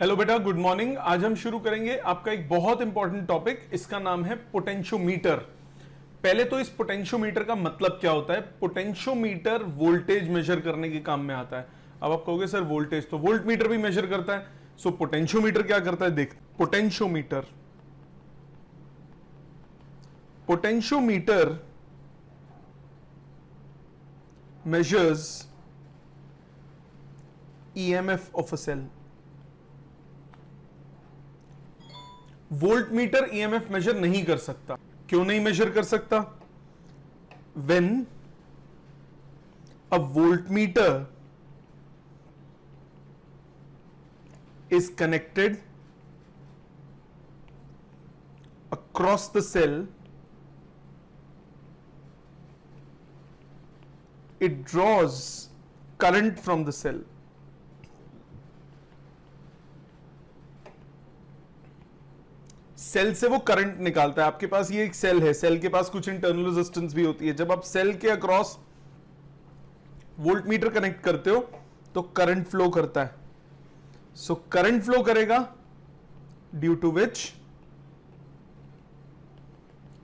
Hello बेटा, good morning. आज हम शुरू करेंगे आपका एक बहुत इंपॉर्टेंट टॉपिक। इसका नाम है पोटेंशियोमीटर। पहले तो इस पोटेंशियोमीटर का मतलब क्या होता है। पोटेंशियोमीटर वोल्टेज मेजर करने के काम में आता है। अब आप कहोगे सर वोल्टेज तो वोल्ट मीटर भी मेजर करता है, सो पोटेंशियोमीटर क्या करता है। देख, potentiometer potentiometer measures EMF of a cell. Voltmeter EMF measure नहीं कर सकता। क्यों नहीं मेजर कर सकता? When a voltmeter is connected across the cell, it draws current from the cell. Cell से वो करंट निकालता है। आपके पास ये एक सेल है, सेल के पास कुछ इंटरनल रेजिस्टेंस भी होती है। जब आप सेल के अक्रॉस वोल्टमीटर कनेक्ट करते हो तो करंट फ्लो करता है। सो करंट फ्लो करेगा, due to which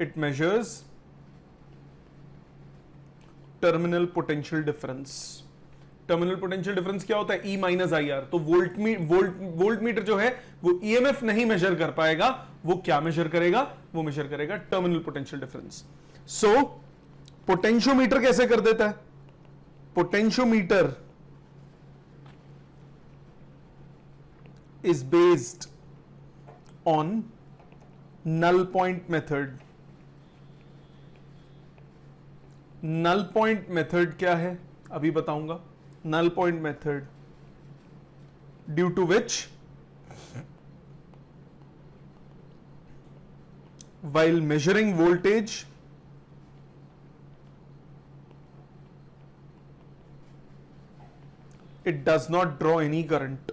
it measures terminal potential difference. Terminal potential difference क्या होता है? E minus I R. तो वोल्ट मीटर जो है वो ईएमएफ नहीं मेजर कर पाएगा। वो क्या मेजर करेगा? वो मेजर करेगा terminal potential difference. So potentiometer कैसे कर देता है? Potentiometer is based on null point method. Null point method क्या है अभी बताऊंगा। Null point method, due to which while measuring voltage it does not draw any current.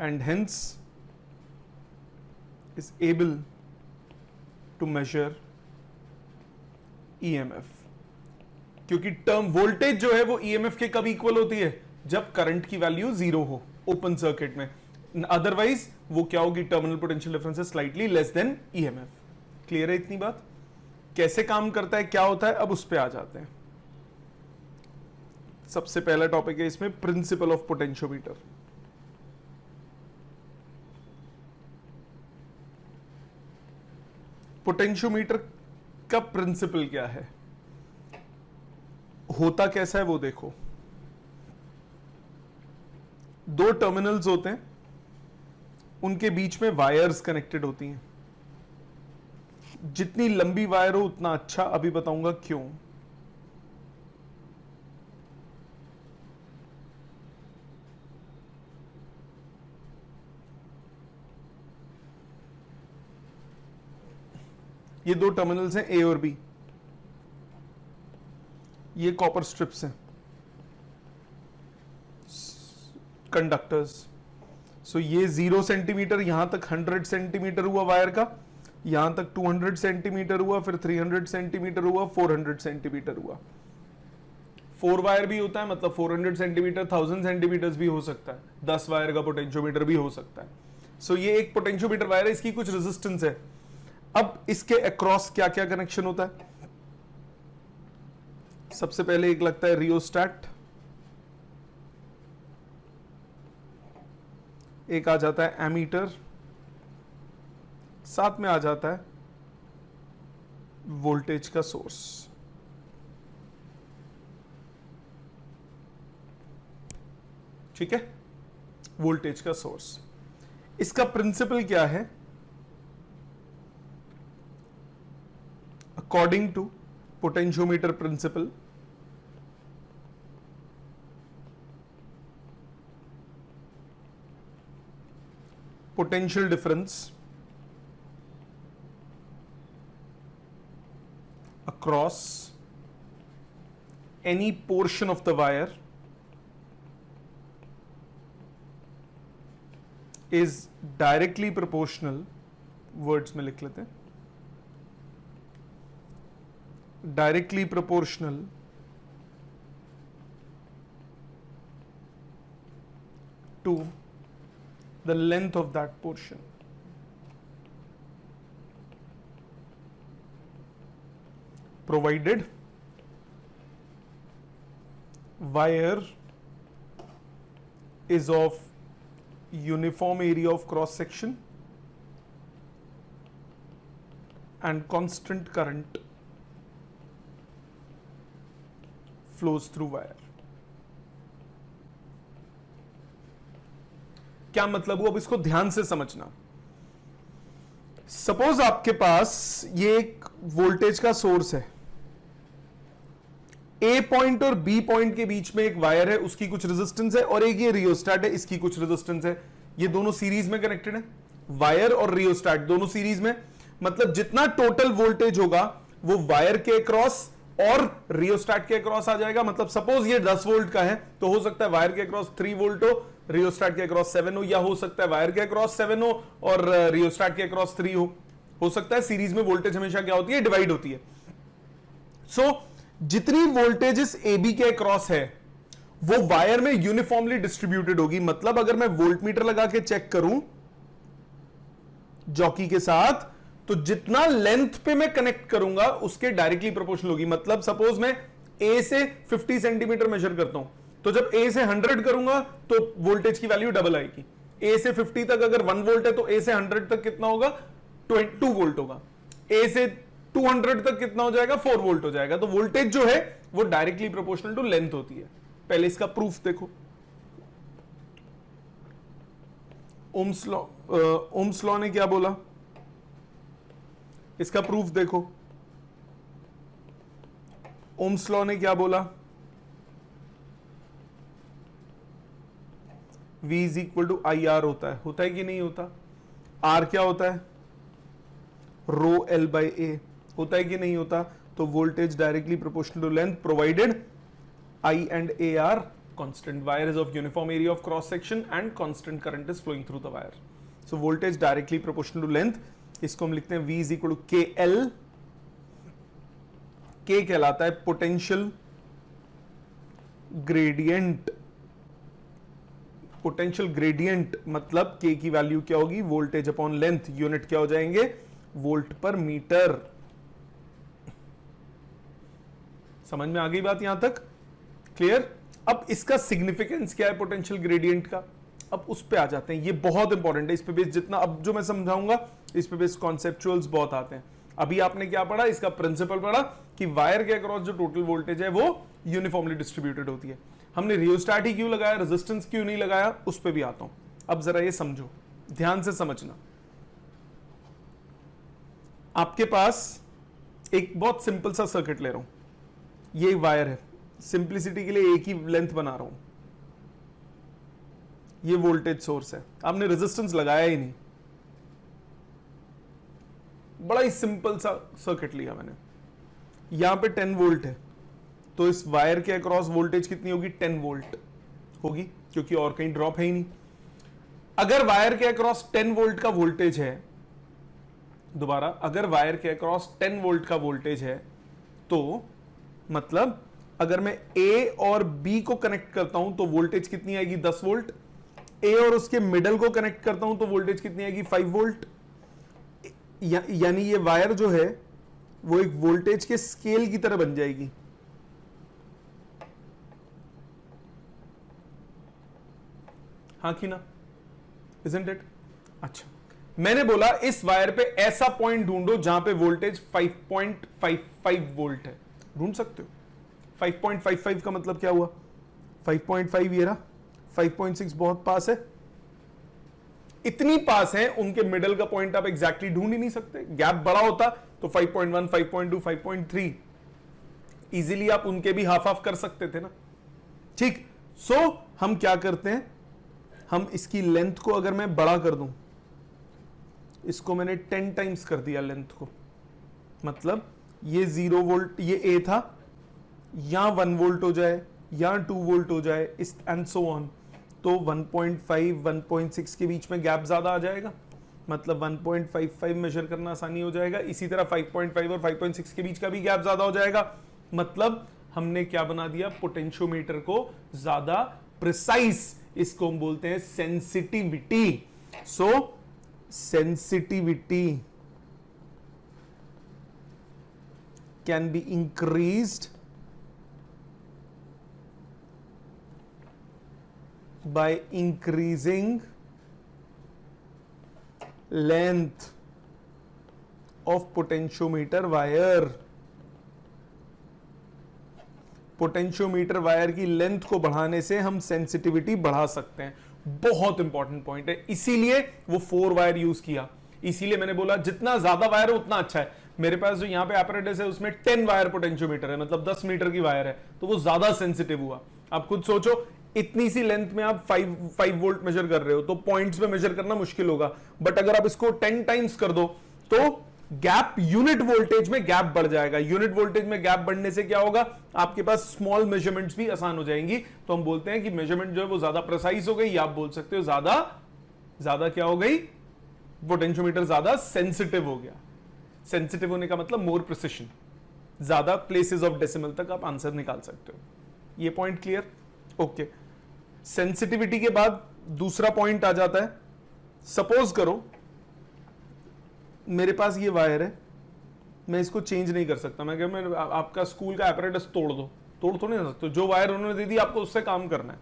And hence is able to measure EMF. क्योंकि term voltage जो है वो EMF के कब इक्वल होती है? जब करंट की वैल्यू जीरो हो ओपन सर्किट में। अदरवाइज वो क्या होगी? Terminal potential difference is slightly less than EMF. Clear है इतनी बात? कैसे काम करता है, क्या होता है, अब उस पे आ जाते हैं। सबसे पहला टॉपिक है इसमें प्रिंसिपल ऑफ पोटेंशियोमीटर। पोटेंशियोमीटर का प्रिंसिपल क्या है, होता कैसा है वो देखो। दो टर्मिनल्स होते हैं, उनके बीच में वायर्स कनेक्टेड होती हैं। जितनी लंबी वायर हो उतना अच्छा। अभी बताऊंगा क्यों। ये दो टर्मिनल्स हैं, ए और बी। ये कॉपर स्ट्रिप्स हैं, कंडक्टर्स। सो ये 0 सेंटीमीटर, यहां तक 100 सेंटीमीटर हुआ वायर का, यहां तक 200 सेंटीमीटर हुआ, फिर 300 सेंटीमीटर हुआ, 400 सेंटीमीटर हुआ। 4 वायर भी होता है, मतलब 400 सेंटीमीटर, 1000 सेंटीमीटर भी हो सकता है। 10 वायर का पोटेंशियोमीटर भी हो सकता है। सो ये एक पोटेंशियोमीटर वायर है, इसकी कुछ रेजिस्टेंस है। अब इसके अक्रॉस क्या क्या कनेक्शन होता है? सबसे पहले एक लगता है रियोस्टैट, एक आ जाता है एमीटर, साथ में आ जाता है वोल्टेज का सोर्स। ठीक है, वोल्टेज का सोर्स। इसका प्रिंसिपल क्या है? According to potentiometer principle, potential difference across any portion of the wire is directly proportional, words में लिख लेते हैं, directly proportional into the length of that portion. Provided wire is of uniform area of cross section and constant current flows through wire. क्या मतलब हुआ? अब इसको ध्यान से समझना. सपोज आपके पास ये एक वोल्टेज का सोर्स है, ए पॉइंट और बी पॉइंट के बीच में एक वायर है, उसकी कुछ रेजिस्टेंस है, और एक ये रियोस्टेट है, इसकी कुछ रेजिस्टेंस है. ये दोनों सीरीज में कनेक्टेड है, वायर और रियोस्टेट दोनों सीरीज में. मतलब जितना टोटल वोल्टेज होगा वो वायर के अक्रॉस और रियोस्टेट के अक्रॉस आ जाएगा. मतलब सपोज ये 10 वोल्ट का है तो हो सकता है वायर के अक्रॉस 3 वोल्ट हो, रियोस्टेट के अक्रॉस 7 हो, या हो सकता है वायर के अक्रॉस 7 हो और रियोस्टेट के अक्रॉस 3 हो सकता है. सीरीज में वोल्टेज हमेशा क्या होती है? डिवाइड होती है. सो जितनी वोल्टेजेस ए बी के अक्रॉस है वो वायर में यूनिफॉर्मली डिस्ट्रीब्यूटेड होगी. मतलब अगर मैं वोल्टमीटर लगा के चेक करूं जॉकी के साथ, तो जितना लेंथ पे मैं कनेक्ट करूंगा उसके डायरेक्टली प्रोपोर्शनल होगी. मतलब सपोज मैं ए से 50 सेंटीमीटर मेजर करता हूं, तो जब ए से 100 करूंगा तो वोल्टेज की वैल्यू डबल आएगी. ए से 50 तक अगर 1 वोल्ट है तो ए से 100 तक कितना होगा? 2 वोल्ट होगा. ए से 200 तक कितना हो जाएगा? 4 वोल्ट हो जाएगा. तो वोल्टेज जो है वो डायरेक्टली प्रोपोर्शनल टू लेंथ होती है. पहले इसका प्रूफ देखो. ओम्स लॉ ने क्या बोला? इसका प्रूफ देखो. ओम्स लॉ ने क्या बोला? V is equal to I R होता है कि नहीं होता? R क्या होता है? रो एल बाई ए होता है कि नहीं होता? तो voltage directly proportional to length provided I and A are constant. Wire is of uniform area of cross section and constant current is flowing through the wire. So voltage directly proportional to length. इसको हम लिखते हैं V is equal to KL. K कहलाता है potential gradient. Potential gradient मतलब K की value क्या होगी? Voltage upon length. यूनिट क्या हो जाएंगे? वोल्ट पर मीटर. समझ में आ गई बात यहां तक? क्लियर? अब इसका सिग्निफिकेंस क्या है पोटेंशियल ग्रेडियंट का? अब उस पे आ जाते हैं. ये बहुत इंपॉर्टेंट है. इस पे बेस जितना अब जो मैं समझाऊंगा इस पे बेस कॉन्सेप्चुअल्स बहुत आते हैं. अभी आपने क्या पढ़ा? इसका प्रिंसिपल पढ़ा कि वायर के अक्रॉस जो टोटल वोल्टेज है वो यूनिफॉर्मली डिस्ट्रीब्यूटेड होती है. हमने रियोस्टेट ही क्यों लगाया, रेजिस्टेंस क्यों नहीं लगाया, उस पे भी आता हूं. अब जरा ये समझो, ध्यान से समझना. आपके पास एक बहुत सिंपल सा सर्किट ले रहा हूं. ये वायर है, सिंप्लिसिटी के लिए एक ही लेंथ बना रहा हूं. ये वोल्टेज सोर्स है, आपने रेजिस्टेंस लगाया ही नहीं. बड़ा ही सिंपल सा सर्किट लिया मैंने. यहां पे 10 वोल्ट है, तो इस वायर के अक्रॉस वोल्टेज कितनी होगी? 10 वोल्ट होगी, क्योंकि और कहीं ड्रॉप है ही नहीं. अगर वायर के अक्रॉस 10 वोल्ट का वोल्टेज है, दोबारा, अगर वायर के अक्रॉस 10 वोल्ट का वोल्टेज है, तो मतलब अगर मैं ए और बी को कनेक्ट करता हूं तो वोल्टेज कितनी आएगी? 10 वोल्ट. ए और उसके मिडल को कनेक्ट करता हूं तो वोल्टेज कितनी आएगी? 5 वोल्ट. यानी ये वायर जो है वो एक वोल्टेज के स्केल की तरह बन जाएगी. हाँ कि ना? Isn't it? अच्छा, मैंने बोला इस वायर पे ऐसा पॉइंट ढूंढो जहां पे वोल्टेज 5.55 वोल्ट है. ढूंढ सकते हो? 5.55 का मतलब क्या हुआ? 5.5 ये रहा, 5.6 बहुत पास है. इतनी पास है, उनके मिडल का पॉइंट आप एग्जैक्टली ढूंढ ही नहीं सकते. गैप बड़ा होता तो 5.1, 5.2, 5.3 इजीली आप उनके भी हाफ हाफ कर सकते थे ना. ठीक. सो हम क्या करते हैं? हम इसकी लेंथ को अगर मैं बड़ा कर दूं, इसको मैंने 10 टाइम्स कर दिया लेंथ को, मतलब ये 0 वोल्ट, ये ए था, यहां 1 वोल्ट हो जाए, यहां 2 वोल्ट हो जाए, इस एंड सो ऑन. तो 1.5 1.6 के बीच में गैप ज्यादा आ जाएगा, मतलब 1.55 मेजर करना आसानी हो जाएगा. इसी तरह 5.5 और 5.6 के बीच का भी गैप ज्यादा हो जाएगा. मतलब हमने क्या बना दिया? पोटेंशियोमीटर को ज्यादा प्रिसाइज इसको हम बोलते हैं sensitivity. So sensitivity can be increased by increasing length of potentiometer wire। Potentiometer wire की लेंथ को बढ़ाने से हम सेंसिटिविटी बढ़ा सकते हैं। बहुत इंपॉर्टेंट पॉइंट है, इसीलिए वो 4 वायर यूज किया। इसीलिए मैंने बोला जितना ज्यादा वायर है उतना अच्छा है। मेरे पास जो यहां पे apparatus है उसमें 10 वायर पोटेंशियोमीटर है, मतलब 10 मीटर की वायर है, तो वो ज्यादा सेंसिटिव हुआ। आप खुद सोचो, इतनी सी लेंथ में आप 5 वोल्ट मेजर कर रहे हो तो पॉइंट्स में मेजर करना मुश्किल होगा, बट अगर आप इसको 10 टाइम्स कर दो तो गैप, यूनिट वोल्टेज में गैप बढ़ जाएगा। यूनिट वोल्टेज में गैप बढ़ने से क्या होगा, आपके पास स्मॉल मेजरमेंट्स भी आसान हो जाएंगी। तो हम बोलते हैं कि मेजरमेंट जो है वो ज्यादा प्रिसाइज हो गई, या आप बोल सकते हो ज्यादा क्या हो गई, पोटेंशियोमीटर ज्यादा सेंसिटिव हो गया। सेंसिटिव होने का मतलब मोर प्रिसिशन, ज्यादा प्लेसेस ऑफ डेसिमल तक आप आंसर निकाल सकते हो। ये पॉइंट क्लियर? ओके। सेंसिटिविटी के बाद दूसरा पॉइंट आ जाता है, सपोज करो मेरे पास ये वायर है, मैं इसको चेंज नहीं कर सकता। मैं क्या, मैं आपका स्कूल का एपरेटस तोड़ तो नहीं सकते, जो वायर उन्होंने दे दी आपको उससे काम करना है।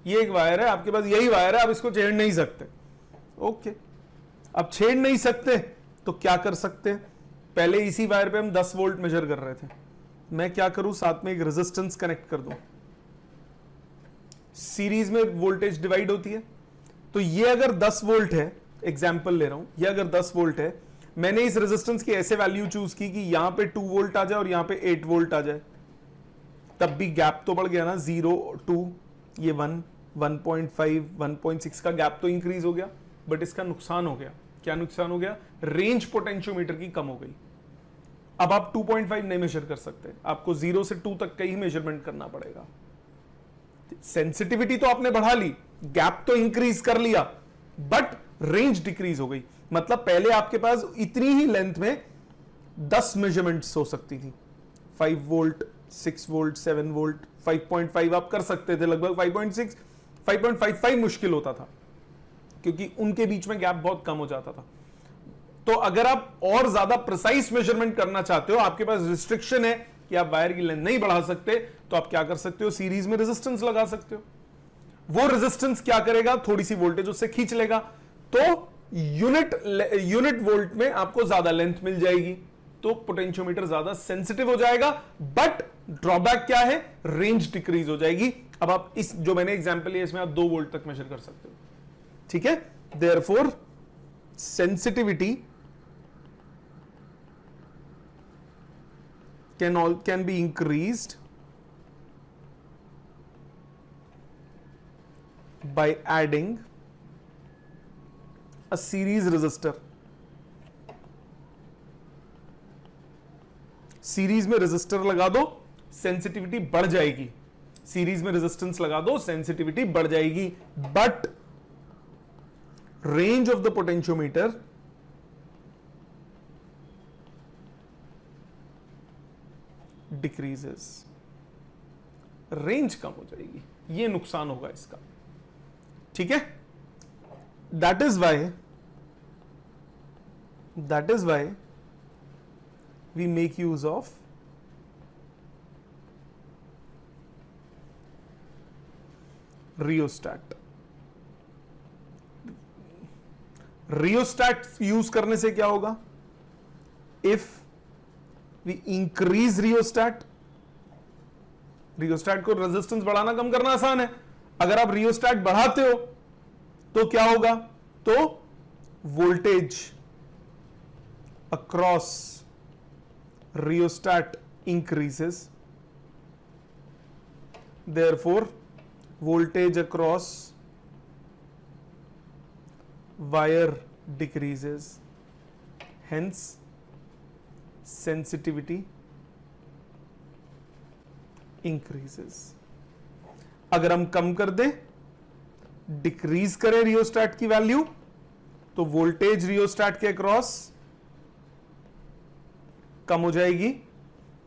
ये एक वायर है, आपके पास यही वायर है, आप इसको छेड़ नहीं सकते। ओके, अब छेड़ नहीं सकते तो क्या कर सकते हैं? पहले इसी वायर पे हम 10 वोल्ट मेजर कर रहे थे, मैं क्या करूं, साथ में एक रेजिस्टेंस कनेक्ट कर दूं। सीरीज में वोल्टेज डिवाइड होती है, तो ये अगर 10 वोल्ट है, एग्जांपल ले रहा हूं, ये अगर 10 वोल्ट है, मैंने इस रेजिस्टेंस की ऐसे वैल्यू चूज की कि यहां पे 2 वोल्ट आ जाए और यहां पे 8 वोल्ट आ जाए, तब भी गैप तो बढ़ गया ना, 0 2, ये 1 1.5 1.6 का गैप तो इंक्रीज हो गया, बट इसका नुकसान हो गया। क्या नुकसान हो गया? रेंज पोटेंशियोमीटर की कम हो गई। अब आप 2.5 नहीं मेजर कर सकते, आपको 0 से 2 तक का ही मेजरमेंट करना पड़ेगा। सेंसिटिविटी तो आपने बढ़ा ली, गैप तो इंक्रीज कर लिया, बट रेंज डिक्रीज हो गई। मतलब पहले आपके पास इतनी ही लेंथ में 10 मेजरमेंट्स हो सकती थी, 5 वोल्ट 6 वोल्ट 7 वोल्ट 5.5 आप कर सकते थे, लगभग 5.6 5.55 मुश्किल होता था, क्योंकि उनके बीच में गैप बहुत कम हो जाता था। तो अगर आप और ज्यादा प्रिसाइज मेजरमेंट करना चाहते हो, आपके पास रिस्ट्रिक्शन है कि आप वायर की लेंथ नहीं बढ़ा सकते, तो आप क्या कर सकते हो, सीरीज में रेजिस्टेंस लगा सकते हो। वो रेजिस्टेंस क्या करेगा, थोड़ी सी वोल्टेज उससे खींच लेगा, तो यूनिट वोल्ट में आपको ज्यादा लेंथ मिल जाएगी, तो पोटेंशियोमीटर ज्यादा सेंसिटिव हो जाएगा। बट ड्रॉबैक क्या है, रेंज डिक्रीज हो जाएगी। अब आप इस जो मैंने एग्जांपल लिया इसमें आप 2 वोल्ट तक मेजर कर सकते हो, ठीक है। Therefore sensitivity can be increased by adding a series resistor। Series में रेजिस्टर लगा दो, सेंसिटिविटी बढ़ जाएगी। सीरीज में रेजिस्टेंस लगा दो, सेंसिटिविटी बढ़ जाएगी, but range of the potentiometer decreases, range कम हो जाएगी, ये नुकसान होगा इसका, ठीक है। That is why we make use of rheostat. Rheostat use करने से क्या होगा, इफ वी इंक्रीज रियोस्टैट को रेजिस्टेंस बढ़ाना कम करना आसान है। अगर आप रियोस्टैट बढ़ाते हो तो क्या होगा, तो voltage across rheostat increases, therefore voltage across wire decreases, hence sensitivity increases। अगर हम कम कर दें, डिक्रीज करें रियोस्टैट की वैल्यू, तो वोल्टेज रियोस्टैट के अक्रॉस कम हो जाएगी,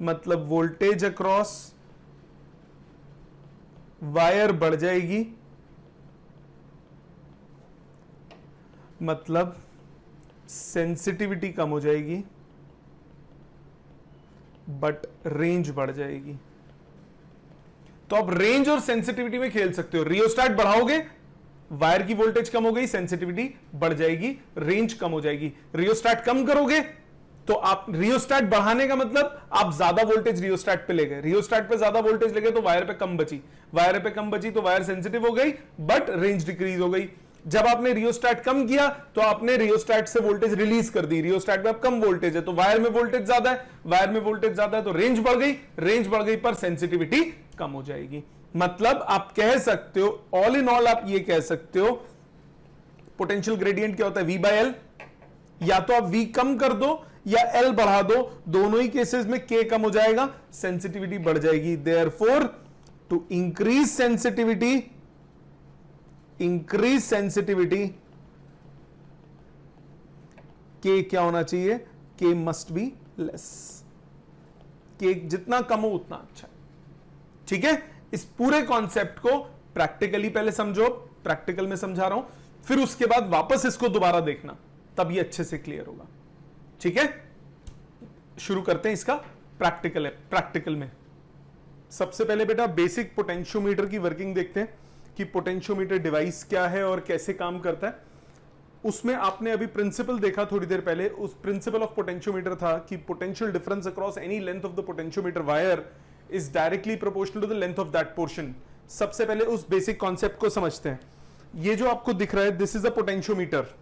मतलब वोल्टेज अक्रॉस वायर बढ़ जाएगी, मतलब सेंसिटिविटी कम हो जाएगी बट रेंज बढ़ जाएगी। तो आप रेंज और सेंसिटिविटी में खेल सकते हो। रियोस्टेट बढ़ाओगे, वायर की वोल्टेज कम हो गई, सेंसिटिविटी बढ़ जाएगी, रेंज कम हो जाएगी। रियोस्टेट कम करोगे तो आप, रियोस्टेट बढ़ाने का मतलब आप ज्यादा वोल्टेज रियोस्टेट पे ले गए, रियोस्टेट पे ज्यादा वोल्टेज ले गए तो वायर पे कम बची, वायर पे कम बची तो वायर सेंसिटिव हो गई बट रेंज डिक्रीज हो गई। जब आपने रियोस्टेट कम किया तो आपने रियोस्टेट से वोल्टेज रिलीज कर दी, रियोस्टेट में अब कम वोल्टेज है तो वायर में वोल्टेज ज्यादा है, वायर में वोल्टेज ज्यादा है तो रेंज बढ़ गई, रेंज बढ़ गई पर सेंसिटिविटी कम हो जाएगी। मतलब आप कह सकते हो, ऑल इन ऑल आप ये कह सकते हो पोटेंशियल ग्रेडियंट क्या होता है, V बाय L। या तो आप V कम कर दो या L बढ़ा दो, दोनों ही केसेस में K कम हो जाएगा, सेंसिटिविटी बढ़ जाएगी। Therefore to increase sensitivity K क्या होना चाहिए, K must be less. K जितना कम हो उतना अच्छा। ठीक है, इस पूरे कॉन्सेप्ट को प्रैक्टिकली पहले समझो, प्रैक्टिकल में समझा रहा हूं, फिर उसके बाद वापस इसको दोबारा देखना, तब ये अच्छे से क्लियर होगा। ठीक है, शुरू करते हैं इसका प्रैक्टिकल में। सबसे पहले बेटा बेसिक पोटेंशियोमीटर की वर्किंग देखते हैं कि पोटेंशियोमीटर डिवाइस क्या है और कैसे काम करता है। उसमें आपने अभी प्रिंसिपल देखा थोड़ी देर पहले, उस प्रिंसिपल ऑफ पोटेंशियोमीटर था कि potential difference across any length of the potentiometer wire is directly proportional to the length of that portion. सबसे पहले उस बेसिक कॉन्सेप्ट को समझते हैं। ये जो आपको दिख रहा है, दिस इज अ पोटेंशियोमीटर।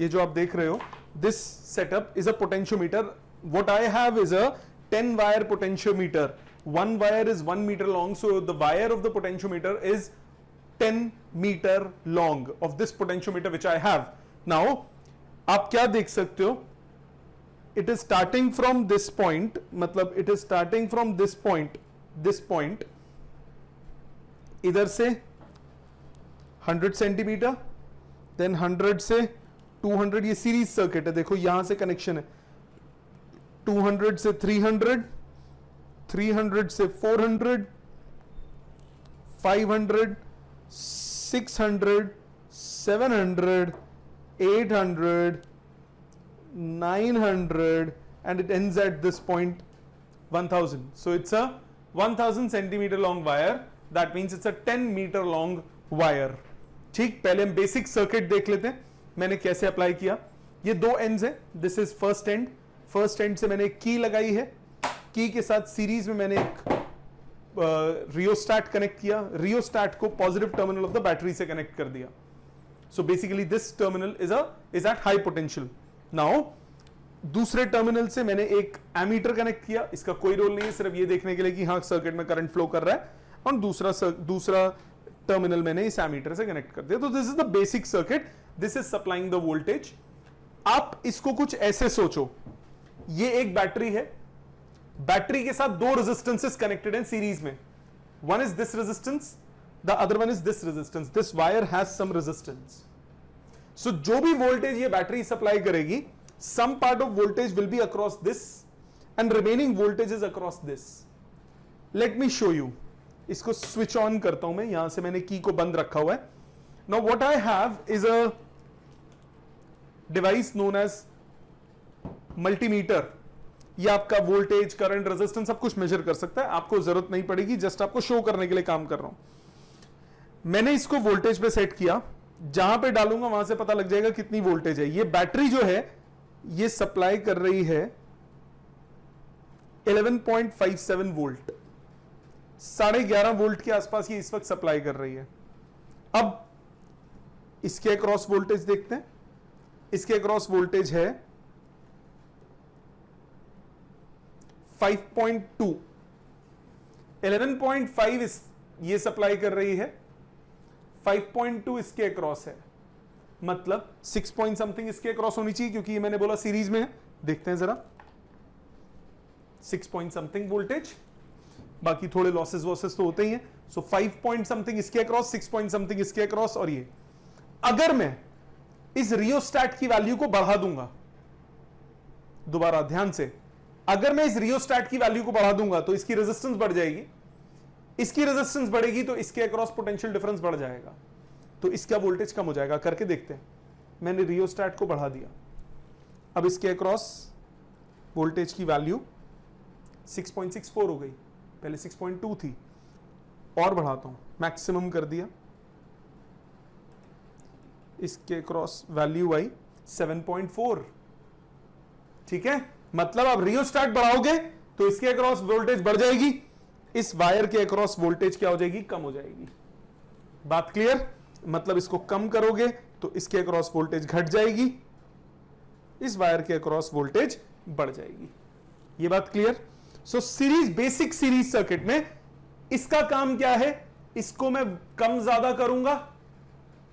ये जो आप देख रहे हो, this setup is a potentiometer. What I have is a 10 wire potentiometer. One wire is 1 meter long, so the wire of the potentiometer is 10 meter long of this potentiometer which I have. Now, आप क्या देख सकते हो? It is starting from this point, मतलब it is starting from this point, इधर से 100 centimetre, then 100 से 200, ये सीरीज सर्किट है, देखो यहां से कनेक्शन है, 200 से 300, 300 से 400, 500, 600, 700, 800, 900, and it ends at this point 1000. So it's a 1000 centimeter long wire. That means it's a 10 meter long wire. ठीक, पहले हम बेसिक सर्किट देख लेते हैं, मैंने कैसे अप्लाई किया। ये दो एंड्स है, this is first and, first and से मैंने एक की लगाई है, की के साथ सीरीज में मैंने एक रियोस्टेट कनेक्ट किया, रियोस्टेट को positive terminal of the battery से कनेक्ट कर दिया। So basically this terminal is at high potential. Now दूसरे टर्मिनल से मैंने एक एमीटर कनेक्ट किया, इसका कोई रोल नहीं है, सिर्फ ये देखने के लिए कि हाँ सर्किट में करंट फ्लो कर रहा है, और दूसरा टर्मिनल मैंने इस एमीटर से कनेक्ट कर दिया। तो this is the basic circuit, this is supplying the voltage. आप इसको कुछ ऐसे सोचो, ये एक बैटरी है, बैटरी के साथ दो रेजिस्टेंसेस कनेक्टेड हैं सीरीज में, one is this resistance, the other one is this resistance, this wire has some resistance. So जो भी वोल्टेज ये बैटरी सप्लाई करेगी, some part of voltage will be across this and remaining voltage is across this. Let me show you, इसको switch on करता हूं मैं, यहां से मैंने की को बंद रखा हुआ है। Now what I have is a device known as multimeter. ये आपका वोल्टेज, करंट, रेजिस्टेंस सब कुछ मेजर कर सकता है, आपको जरूरत नहीं पड़ेगी, जस्ट आपको शो करने के लिए काम कर रहा हूं। मैंने इसको वोल्टेज पे सेट किया, जहां पे डालूंगा वहां से पता लग जाएगा कितनी वोल्टेज है। ये बैटरी जो है ये सप्लाई कर रही है 11.57 वोल्ट, 11.5 वोल्ट के आसपास ये इस वक्त सप्लाई कर रही है। अब इसके अक्रॉस वोल्टेज देखते हैं, इसके अक्रॉस वोल्टेज है 5.2, 11.5 ये सप्लाई कर रही है, 5.2 इसके अक्रॉस है, मतलब 6 पॉइंट समथिंग इसके अक्रॉस होनी चाहिए, क्योंकि ये मैंने बोला सीरीज में है। देखते हैं जरा, 6 पॉइंट समथिंग वोल्टेज, बाकी थोड़े लॉसेस वॉसेस तो होते ही हैं। सो 5 पॉइंट समथिंग इसके अक्रॉस, 6 पॉइंट समथिंग इसके अक्रॉस, और ये अगर मैं इस रियोस्टेट की वैल्यू को बढ़ा दूंगा, दोबारा ध्यान से, अगर मैं इस रियोस्टेट की वैल्यू को बढ़ा दूंगा तो इसकी रेजिस्टेंस बढ़ जाएगी, इसकी रेजिस्टेंस बढ़ेगी तो इसके अक्रॉस पोटेंशियल डिफरेंस बढ़ जाएगा, तो इसका वोल्टेज कम हो जाएगा। करके देखते हैं, मैंने रियोस्टैट को बढ़ा दिया। अब इसके अक्रॉस वोल्टेज की वैल्यू 6.64 हो गई, पहले 6.2 थी, और बढ़ाता हूं, मैक्सिमम कर दिया। इसके क्रॉस वैल्यू आई 7.4। ठीक है, मतलब आप रियोस्टैट बढ़ाओगे तो इसके अक्रॉस वोल्टेज बढ़ जाएगी, इस वायर के अक्रॉस वोल्टेज क्या हो जाएगी, कम हो जाएगी। बात क्लियर? मतलब इसको कम करोगे तो इसके अक्रॉस वोल्टेज घट जाएगी, इस वायर के अक्रॉस वोल्टेज बढ़ जाएगी। ये बात क्लियर? सो सीरीज, बेसिक सीरीज सर्किट में इसका काम क्या है, इसको मैं कम ज्यादा करूंगा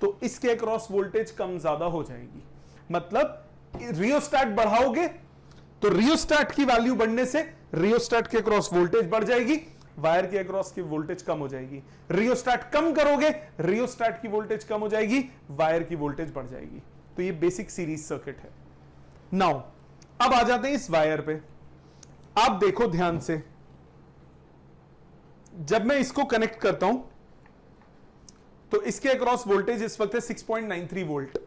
तो इसके अक्रॉस वोल्टेज कम ज्यादा हो जाएगी। मतलब रियोस्टैट बढ़ाओगे तो रियोस्टैट की वैल्यू बढ़ने से रियोस्टैट के अक्रॉस वोल्टेज बढ़ जाएगी, वायर के अक्रॉस की वोल्टेज कम हो जाएगी। रियोस्टैट कम करोगे, रियोस्टैट की वोल्टेज कम हो जाएगी, वायर की वोल्टेज बढ़ जाएगी। तो ये बेसिक सीरीज सर्किट है। नाउ अब आ जाते हैं इस वायर पे। आप देखो ध्यान से, जब मैं इसको कनेक्ट करता हूं तो इसके अक्रॉस वोल्टेज इस वक्त है 6.93 वोल्ट।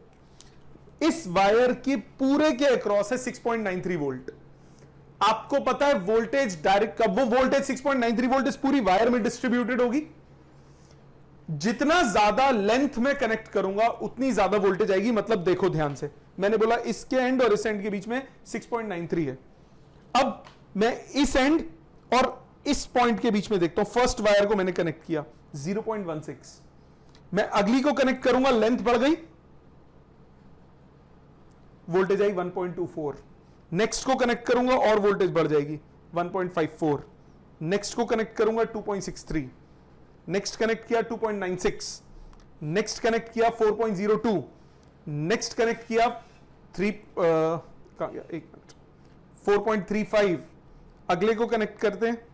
इस वायर के पूरे के अक्रॉस है 6.93 वोल्ट। आपको पता है वोल्टेज डायरेक्ट, कब वो वोल्टेज 6.93 वोल्ट इस पूरी वायर में डिस्ट्रीब्यूटेड होगी। जितना ज्यादा लेंथ में कनेक्ट करूंगा उतनी ज्यादा वोल्टेज आएगी। मतलब देखो ध्यान से, मैंने बोला इसके एंड और इस एंड के बीच में 6.93 है। अब मैं इस एंड और इस पॉइंट के बीच में देखता हूं, फर्स्ट वायर को मैंने कनेक्ट किया 0.16, मैं अगली को कनेक्ट करूंगा, लेंथ बढ़ गई, वोल्टेज आई 1.24, नेक्स्ट को कनेक्ट करूंगा और वोल्टेज बढ़ जाएगी 1.54, नेक्स्ट को कनेक्ट करूंगा 2.63, नेक्स्ट कनेक्ट किया 2.96, नेक्स्ट कनेक्ट किया 4.02, नेक्स्ट कनेक्ट किया 4.35, अगले को कनेक्ट करते हैं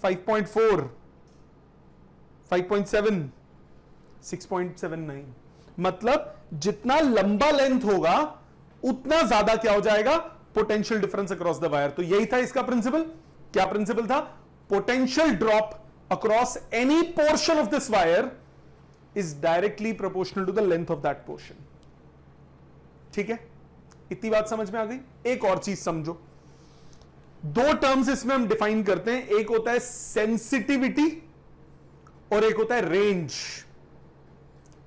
5.4, 5.7, 6.79। मतलब जितना लंबा लेंथ होगा उतना ज्यादा क्या हो जाएगा, potential difference across the wire. तो यही था इसका प्रिंसिपल। क्या प्रिंसिपल था? Potential drop across any portion of this wire is directly proportional to the length of that portion. ठीक है, इतनी बात समझ में आ गई। एक और चीज समझो, दो टर्म्स इसमें हम डिफाइन करते हैं, एक होता है सेंसिटिविटी और एक होता है रेंज।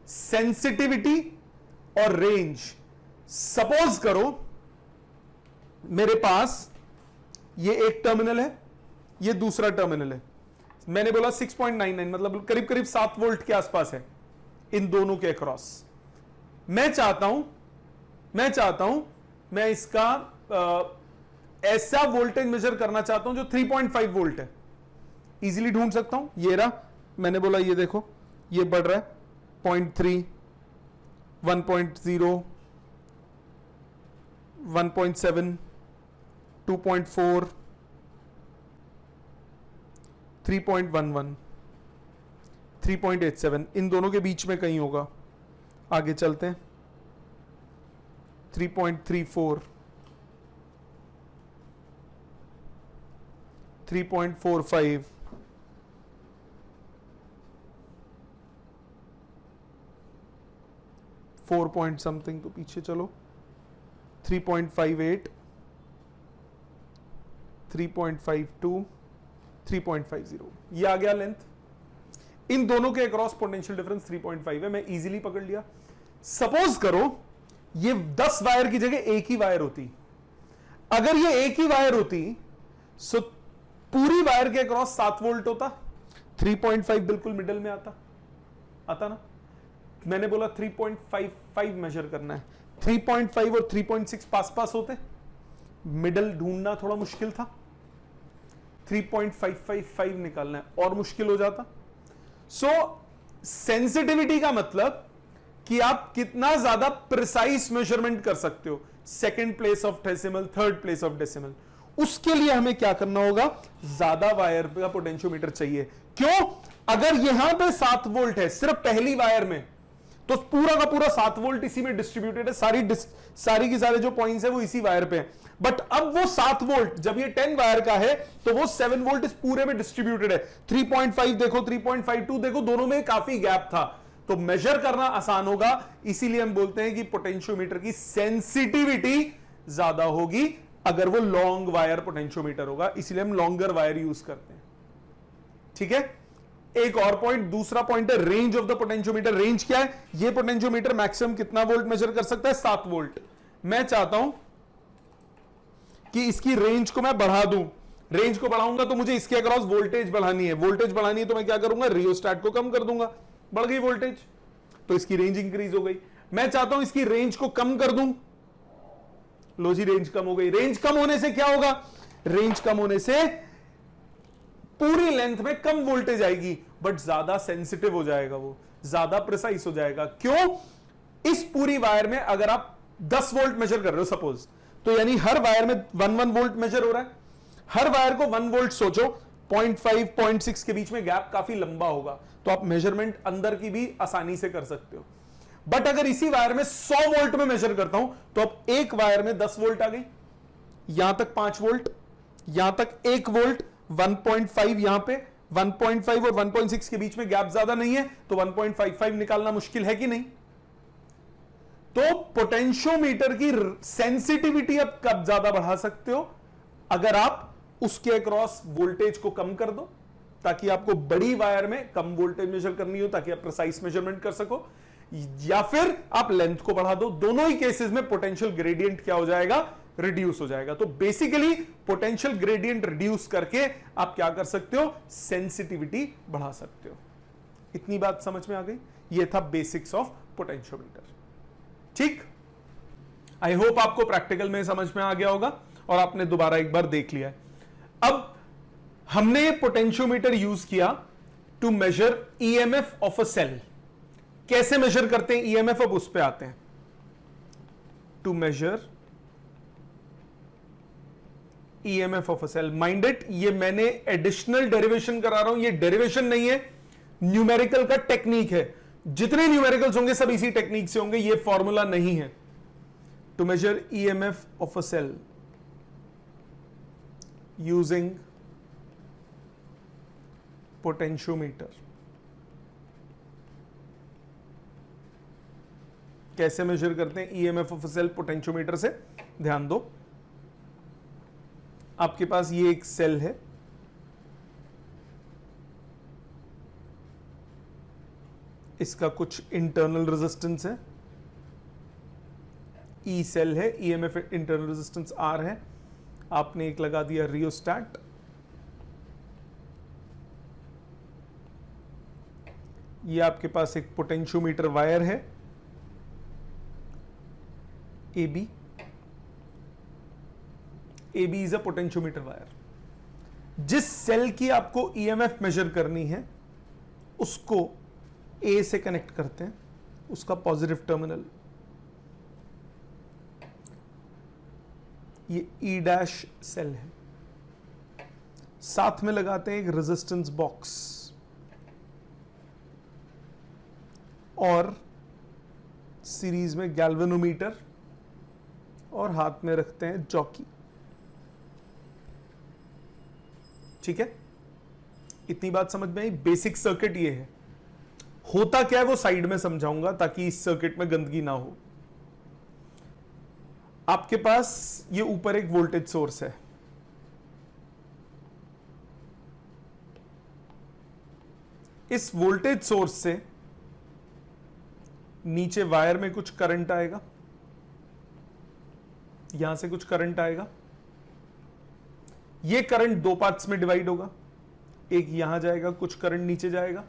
सेंसिटिविटी और रेंज। सपोज करो मेरे पास ये एक टर्मिनल है, ये दूसरा टर्मिनल है, मैंने बोला 6.99 मतलब करीब करीब 7 वोल्ट के आसपास है इन दोनों के अक्रॉस। मैं चाहता हूं मैं इसका ऐसा वोल्टेज मेजर करना चाहता हूं जो 3.5 वोल्ट है। इजीली ढूंढ सकता हूं, ये रहा, मैंने बोला ये देखो, ये बढ़ रहा है 0.3, 1.0, 1.7, 2.4, 3.11, 3.87, इन दोनों के बीच में कहीं होगा। आगे चलते हैं, 3.34, 3.45, 4 पॉइंट समथिंग, तो पीछे चलो, 3.58, 3.52, 3.50, ये आ गया लेंथ। इन दोनों के अक्रॉस पोटेंशियल डिफरेंस 3.5 है, मैं इजीली पकड़ लिया। सपोज करो ये 10 वायर की जगह एक ही वायर होती, अगर ये एक ही वायर होती सो पूरी वायर के अक्रॉस 7 वोल्ट होता, 3.5 बिल्कुल मिडल में आता ना। मैंने बोला 3.55 मेजर करना है, 3.5 और 3.6 पास पास होते, मिडल ढूंढना थोड़ा मुश्किल था, 3.555 निकालना है और मुश्किल हो जाता। सो सेंसिटिविटी का मतलब कि आप कितना ज्यादा प्रिसाइज मेजरमेंट कर सकते हो, second place of decimal, third place of decimal, उसके लिए हमें क्या करना होगा, ज्यादा वायर का पोटेंशियोमीटर चाहिए। क्यों? अगर यहां पे 7 वोल्ट है सिर्फ पहली वायर में, तो पूरा का पूरा 7 वोल्ट इसी में डिस्ट्रीब्यूटेड है, सारी की सारे जो पॉइंट्स है वो इसी वायर पे है। बट अब वो 7 वोल्ट जब ये 10 वायर का है तो वो 7 वोल्ट इस पूरे में डिस्ट्रीब्यूटेड है। 3.5 देखो, 3.52 देखो, दोनों में काफी गैप था, तो मेजर करना आसान होगा, इसीलिए हम बोलते हैं कि पोटेंशियोमीटर की सेंसिटिविटी ज्यादा होगी अगर वो लॉन्ग वायर पोटेंशियोमीटर होगा, इसलिए हम लॉन्गर वायर यूज करते हैं। ठीक है, एक और पॉइंट, दूसरा पॉइंट है range of the potentiometer. Range क्या है? ये पोटेंशियोमीटर मैक्सिमम कितना वोल्ट मेजर कर सकता है? 7 वोल्ट। मैं चाहता हूं कि इसकी रेंज को मैं बढ़ा दूं, रेंज को बढ़ाऊंगा तो मुझे इसके अक्रॉस वोल्टेज बढ़ानी है, वोल्टेज बढ़ानी है तो मैं क्या करूंगा? रियोस्टेट को कम कर दूंगा, बढ़ गई वोल्टेज, तो इसकी रेंज इंक्रीज हो गई। मैं चाहता हूं इसकी रेंज को कम कर दूं, लो जी रेंज कम हो गई। रेंज कम होने से क्या होगा? रेंज कम होने से पूरी लेंथ में कम वोल्टेज आएगी, बट ज्यादा सेंसिटिव हो जाएगा, वो ज्यादा प्रिसाइज हो जाएगा। क्यों? इस पूरी वायर में अगर आप 10 वोल्ट मेजर कर रहे हो सपोज, तो यानी हर वायर में 1 वोल्ट मेजर हो रहा है। हर वायर को 1 वोल्ट सोचो, 0.5 0.6 के बीच में गैप काफी लंबा होगा, तो आप मेजरमेंट अंदर की भी आसानी से कर सकते हो। बट अगर इसी वायर में 100 वोल्ट में मेजर करता हूं, तो अब एक वायर में 10 वोल्ट आ गई, यहां तक 5 वोल्ट, यहां तक 1 वोल्ट, 1.5 यहां पे, 1.5 और 1.6 के बीच में गैप ज्यादा नहीं है, तो 1.55 निकालना मुश्किल है कि नहीं? तो पोटेंशियोमीटर की सेंसिटिविटी अब कब ज्यादा बढ़ा सकते हो? अगर आप उसके अक्रॉस वोल्टेज को कम कर दो, ताकि आपको बड़ी वायर में कम वोल्टेज मेजर करनी हो, ताकि आप प्रिसाइज मेजरमेंट कर सको, या फिर आप लेंथ को बढ़ा दो। दोनों ही केसेस में पोटेंशियल ग्रेडियंट क्या हो जाएगा? रिड्यूस हो जाएगा। तो बेसिकली पोटेंशियल ग्रेडियंट रिड्यूस करके आप क्या कर सकते हो? सेंसिटिविटी बढ़ा सकते हो। इतनी बात समझ में आ गई? ये था बेसिक्स ऑफ पोटेंशियोमीटर। ठीक, आई होप आपको प्रैक्टिकल में समझ में आ गया होगा और आपने दोबारा एक बार देख लिया है। अब हमने पोटेंशियोमीटर यूज किया to measure EMF of a cell. कैसे मेजर करते हैं ईएमएफ, अब उस पे आते हैं। To measure EMF of a cell, mind it, ये मैंने एडिशनल डेरिवेशन करा रहा हूं, ये डेरिवेशन नहीं है, न्यूमेरिकल का टेक्निक है। जितने न्यूमेरिकल्स होंगे सब इसी टेक्निक से होंगे, ये फॉर्मूला नहीं है। To measure EMF of a cell using potentiometer. कैसे मेजर करते हैं EMF of a cell potentiometer से? ध्यान दो, आपके पास ये एक सेल है, इसका कुछ इंटरनल रेजिस्टेंस है, ई सेल है, ईएमएफ इंटरनल रेजिस्टेंस आर है, आपने एक लगा दिया रियोस्टेट, ये आपके पास एक पोटेंशियोमीटर वायर है AB is a potentiometer wire. जिस सेल की आपको ईएमएफ मेजर करनी है उसको A से कनेक्ट करते हैं, उसका पॉजिटिव टर्मिनल, ये E डैश सेल है, साथ में लगाते हैं एक रेजिस्टेंस बॉक्स और सीरीज में गैल्वेनोमीटर और हाथ में रखते हैं जॉकी। ठीक है, इतनी बात समझ में आई? बेसिक सर्किट ये है। होता क्या है वो साइड में समझाऊंगा ताकि इस सर्किट में गंदगी ना हो। आपके पास ये ऊपर एक वोल्टेज सोर्स है, इस वोल्टेज सोर्स से नीचे वायर में कुछ करंट आएगा, यहां से कुछ करंट आएगा, ये करंट दो पार्ट्स में डिवाइड होगा, एक यहां जाएगा, कुछ करंट नीचे जाएगा।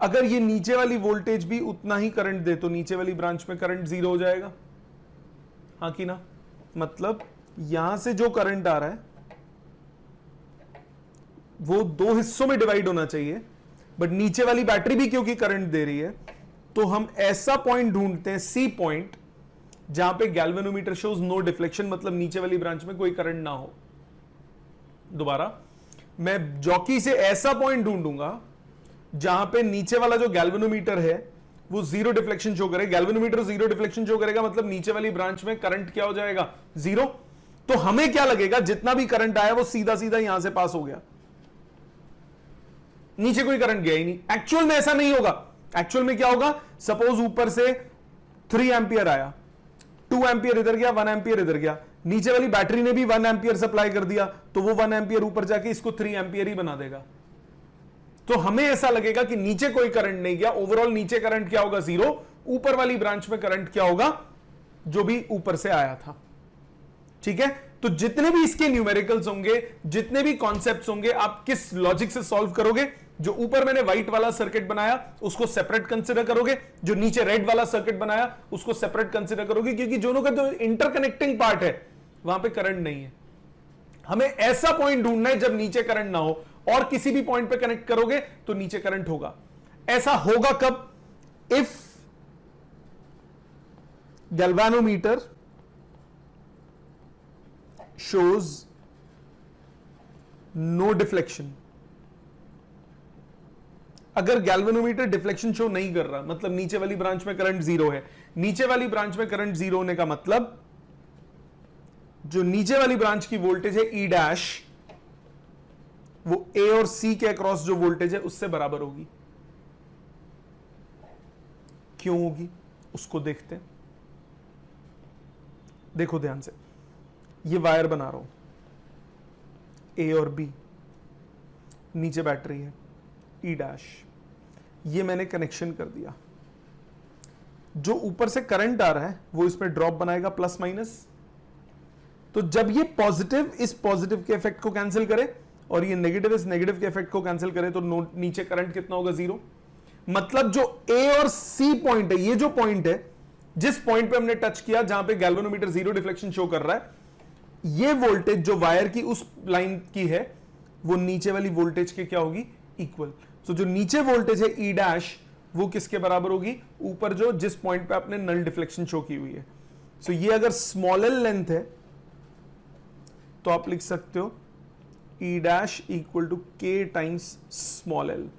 अगर ये नीचे वाली वोल्टेज भी उतना ही करंट दे तो नीचे वाली ब्रांच में करंट जीरो हो जाएगा, हाँ कि ना? मतलब यहां से जो करंट आ रहा है वो दो हिस्सों में डिवाइड होना चाहिए, बट नीचे वाली बैटरी भी क्योंकि करंट दे रही है तो हम ऐसा पॉइंट ढूंढते हैं C पॉइंट जहां पे गैल्वेनोमीटर शोज नो डिफ्लेक्शन, मतलब नीचे वाली ब्रांच में कोई करंट ना हो। दोबारा, मैं जॉकी से ऐसा पॉइंट ढूंढूंगा जहां पे नीचे वाला जो गैल्वेनोमीटर है वो जीरो डिफ्लेक्शन शो करे। गैल्वेनोमीटर जीरो डिफ्लेक्शन शो करेगा मतलब नीचे वाली ब्रांच में करंट क्या हो जाएगा? जीरो। तो हमें क्या लगेगा? जितना भी करंट आया वो सीधा सीधा यहां से पास हो गया, नीचे कोई करंट गया ही नहीं। एक्चुअल में ऐसा नहीं होगा, एक्चुअल में क्या होगा, सपोज ऊपर से 3 एंपियर आया, 2 एंपियर इधर गया, 1 एंपियर इधर गया, नीचे वाली बैटरी ने भी 1 एंपियर सप्लाई कर दिया, तो वो 1 एंपियर ऊपर जाके इसको 3 एंपियर ही बना देगा। तो हमें ऐसा लगेगा कि नीचे कोई करंट नहीं गया, ओवरऑल नीचे करंट क्या होगा, 0, ऊपर वाली ब्रांच में करंट क्या होगा, जो भी ऊपर से आया था। ठीक है, तो जितने भी इसके न्यूमेरिकल्स होंगे, जितने भी कॉन्सेप्ट्स होंगे, आप किस लॉजिक से सॉल्व करोगे, जो ऊपर मैंने व्हाइट वाला सर्किट बनाया उसको सेपरेट कंसीडर करोगे, जो नीचे रेड वाला सर्किट बनाया उसको सेपरेट कंसीडर करोगे, क्योंकि दोनों का जो इंटरकनेक्टिंग पार्ट है वहां पे करंट नहीं है। हमें ऐसा पॉइंट ढूंढना है जब नीचे करंट ना हो, और किसी भी पॉइंट पे कनेक्ट करोगे तो नीचे करंट होगा। ऐसा होगा कब, if galvanometer shows no deflection। अगर गैल्वेनोमीटर डिफ्लेक्शन शो नहीं कर रहा, मतलब नीचे वाली ब्रांच में करंट 0 है, नीचे वाली ब्रांच में करंट 0 होने का मतलब जो नीचे वाली ब्रांच की वोल्टेज है ई डैश, वो ए और सी के अक्रॉस जो वोल्टेज है उससे बराबर होगी। क्यों होगी उसको देखते हैं। देखो ध्यान से, ये वायर बना रहा हूं, ए और बी, नीचे बैटरी है ई डैश, ये मैंने कनेक्शन कर दिया। जो ऊपर से करंट आ रहा है वो इसमें ड्रॉप बनाएगा प्लस माइनस। तो जब ये पॉजिटिव इस पॉजिटिव के इफेक्ट को कैंसिल करे और ये नेगेटिव इस नेगेटिव के इफेक्ट को कैंसिल करे, तो नीचे करंट कितना होगा, 0। मतलब जो ए और सी पॉइंट है, ये जो पॉइंट है जिस पॉइंट पे हमने टच किया जहां पे गैल्वेनोमीटर 0 डिफ्लेक्शन शो कर रहा है, ये वोल्टेज जो वायर की उस लाइन की है वो नीचे वाली वोल्टेज के क्या होगी, इक्वल। तो जो नीचे वोल्टेज है ई डैश वो किसके बराबर होगी, ऊपर जो जिस पॉइंट पे आपने नल डिफ्लेक्शन शो की हुई है। सो ये अगर स्मॉल एल लेंथ है तो आप लिख सकते हो ई डैश इक्वल टू के टाइम्स स्मॉल एल।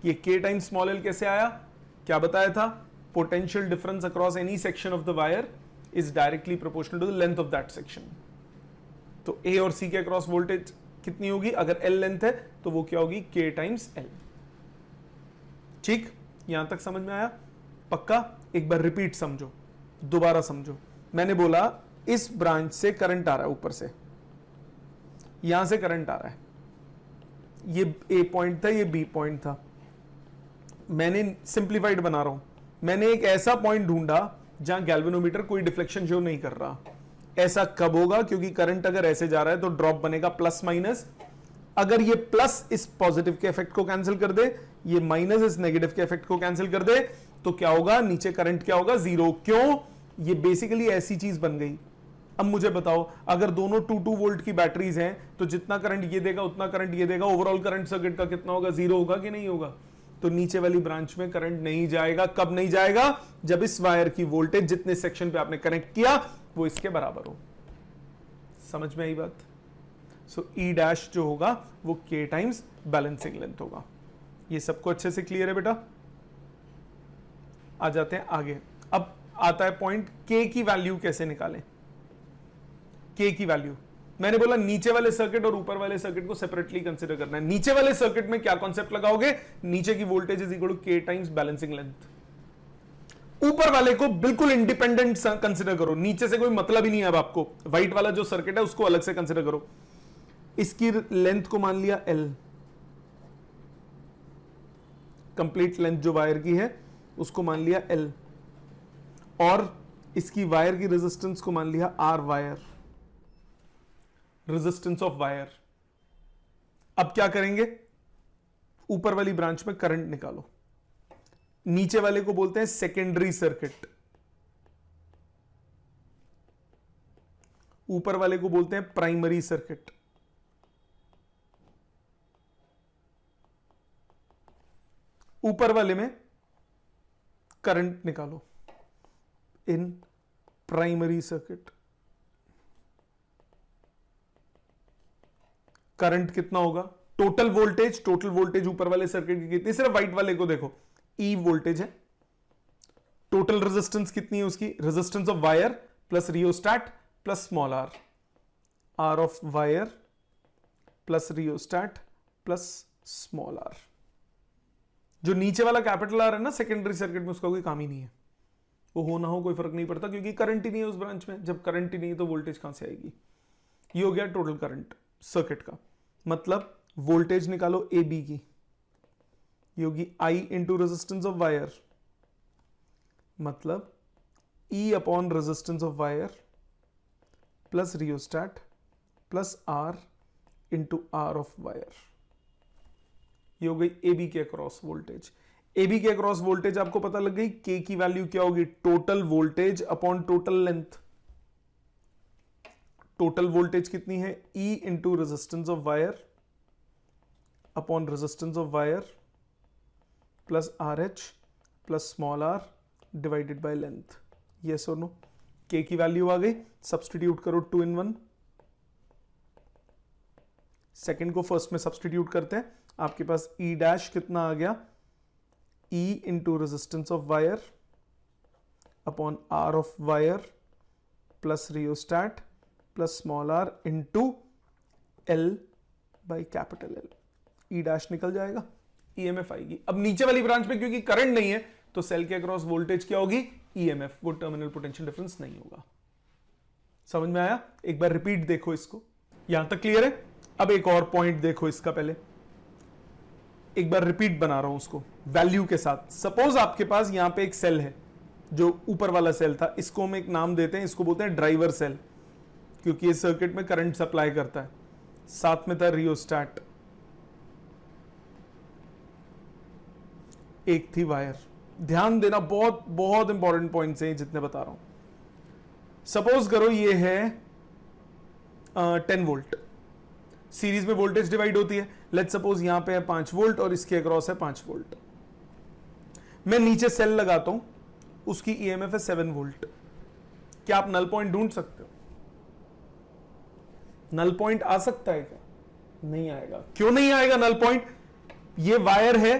ये के टाइम्स स्मॉल एल कैसे आया, क्या बताया था, potential difference across any section of the wire is directly proportional to the length of that section। तो A और C के अक्रॉस वोल्टेज कितनी होगी, अगर L लेंथ है तो वो क्या होगी, K टाइम्स L। ठीक, यहां तक समझ में आया, पक्का। एक बार रिपीट समझो, दोबारा समझो। मैंने बोला इस ब्रांच से करंट आ रहा है, ऊपर से यहां से करंट आ रहा है, ये A पॉइंट था, ये B पॉइंट था। मैंने सिंप्लीफाइड बना रहा हूं, मैंने एक ऐसा पॉइंट ढूंढा जहां गैल्वेनोमीटर कोई डिफ्लेक्शन शो नहीं कर रहा। ऐसा कब होगा, क्योंकि करंट अगर ऐसे जा रहा है तो ड्रॉप बनेगा प्लस माइनस। अगर ये प्लस इस पॉजिटिव के इफेक्ट को कैंसिल कर दे, ये माइनस इस नेगेटिव के इफेक्ट को कैंसिल कर दे, तो क्या होगा, नीचे करंट क्या होगा, 0। क्यों, ये बेसिकली ऐसी चीज बन गई। अब मुझे बताओ, अगर दोनों 2 वोल्ट की बैटरीज हैं तो जितना करंट ये देगा उतना करंट ये देगा, ओवरऑल करंट सर्किट का कितना होगा, 0 होगा कि नहीं होगा। तो नीचे वाली ब्रांच में करंट नहीं जाएगा। कब नहीं जाएगा, जब इस वायर की वोल्टेज जितने सेक्शन पे आपने कनेक्ट किया वो इसके बराबर हो। समझ में आई बात। सो ई डैश जो होगा वो के टाइम्स बैलेंसिंग लेंथ होगा। ये सबको अच्छे से क्लियर है बेटा। आ जाते हैं आगे। अब आता है पॉइंट, के की वैल्यू कैसे निकालें। के की वैल्यू मैंने बोला नीचे वाले सर्किट और ऊपर वाले सर्किट को सेपरेटली कंसीडर करना है। नीचे वाले सर्किट में क्या कॉन्सेप्ट लगाओगे, नीचे की वोल्टेज इज इक्वल टू के टाइम्स बैलेंसिंग लेंथ। ऊपर वाले को बिल्कुल इंडिपेंडेंट कंसीडर करो, नीचे से कोई मतलब ही नहीं है। अब आपको व्हाइट वाला जो सर्किट है उसको अलग से कंसीडर करो। इसकी लेंथ को मान लिया L, कंप्लीट लेंथ जो वायर की है उसको मान लिया L, और इसकी वायर की रेजिस्टेंस को मान लिया R wire, resistance of wire. अब क्या करेंगे, ऊपर वाली ब्रांच में करंट निकालो। नीचे वाले को बोलते हैं सेकेंडरी सर्किट, ऊपर वाले को बोलते हैं प्राइमरी सर्किट। ऊपर वाले में करंट निकालो इन प्राइमरी सर्किट। करंट कितना होगा, टोटल वोल्टेज ऊपर वाले सर्किट की कितनी, सिर्फ व्हाइट वाले को देखो, ई वोल्टेज है। टोटल रेजिस्टेंस कितनी है उसकी, resistance of wire plus rheostat plus small R, R of wire plus rheostat plus small R. जो नीचे वाला कैपिटल आर है ना सेकेंडरी सर्किट में, उसका कोई काम ही नहीं है, वो हो ना हो कोई फर्क नहीं पड़ता, क्योंकि करंट ही नहीं है उस ब्रांच में। जब करंट ही नहीं है तो वोल्टेज कहां से आएगी? ये हो गया टोटल करंट सर्किट का। मतलब वोल्टेज निकालो ए बी की, ये होगी I into resistance of wire, मतलब E upon resistance of wire plus rheostat plus R into R of wire. ये हो गई ए बी के अक्रॉस वोल्टेज। ए बी के अक्रॉस वोल्टेज आपको पता लग गई, के की वैल्यू क्या होगी? Total voltage upon total length. Total voltage कितनी है? E into resistance of wire upon resistance of wire plus RH plus small r divided by length. Yes और नो? के की वैल्यू आ गई, सब्सटीट्यूट करो 2 in 1। सेकंड को फर्स्ट में सब्सटीट्यूट करते हैं, आपके पास E डैश कितना आ गया? E into resistance of wire upon R of wire plus rheostat plus small r into L by capital L। E dash निकल जाएगा, EMF आएगी। अब नीचे वाली ब्रांच में क्योंकि करंट नहीं है तो सेल के अक्रॉस वोल्टेज क्या होगी? EMF, वो टर्मिनल पोटेंशियल डिफरेंस नहीं होगा। समझ में आया? एक बार रिपीट देखो इसको, यहां तक क्लियर है? अब एक और पॉइंट देखो इसका, पहले एक बार रिपीट बना रहा हूं उसको वैल्यू के साथ। सपोज आपके पास यहां पे एक सेल है, जो ऊपर वाला सेल था, इसको हम एक नाम देते हैं, इसको बोलते हैं ड्राइवर सेल, क्योंकि ये सर्किट में करंट सप्लाई करता है। साथ में था रियोस्टैट, एक थी वायर। ध्यान देना, बहुत बहुत इंपॉर्टेंट पॉइंट्स हैं जितने बता रहा हूं। सपोज करो ये है 10 वोल्ट, सीरीज में वोल्टेज डिवाइड होती है। लेट्स सपोज यहां पे है 5 वोल्ट और इसके अक्रॉस है 5 वोल्ट। मैं नीचे सेल लगाता हूं, उसकी EMF है 7 वोल्ट। क्या आप नल पॉइंट ढूंढ सकते हो? नल पॉइंट आ सकता है क्या? नहीं आएगा। क्यों नहीं आएगा नल पॉइंट? ये वायर है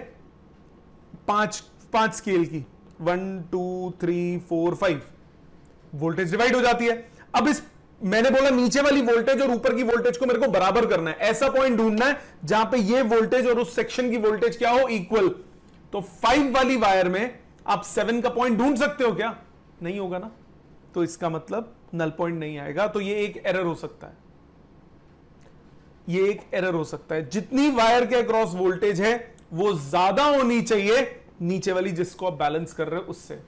5 स्केल की, 1 2 3 4 5, वोल्टेज डिवाइड हो जाती है। अब इस मैंने बोला नीचे वाली वोल्टेज और ऊपर की वोल्टेज को मेरे को बराबर करना है। ऐसा पॉइंट ढूंढना है जहां पे ये वोल्टेज और उस सेक्शन की वोल्टेज क्या हो? इक्वल। तो 5 वाली वायर में आप 7 का पॉइंट ढूंढ सकते हो क्या? नहीं होगा ना, तो इसका मतलब नल पॉइंट नहीं आएगा। तो ये एक एरर हो सकता है, ये एक एरर हो सकता है। जितनी वायर के अक्रॉस वोल्टेज है वो ज्यादा होनी चाहिए नीचे वाली जिसको आप बैलेंस कर रहे हो उससे।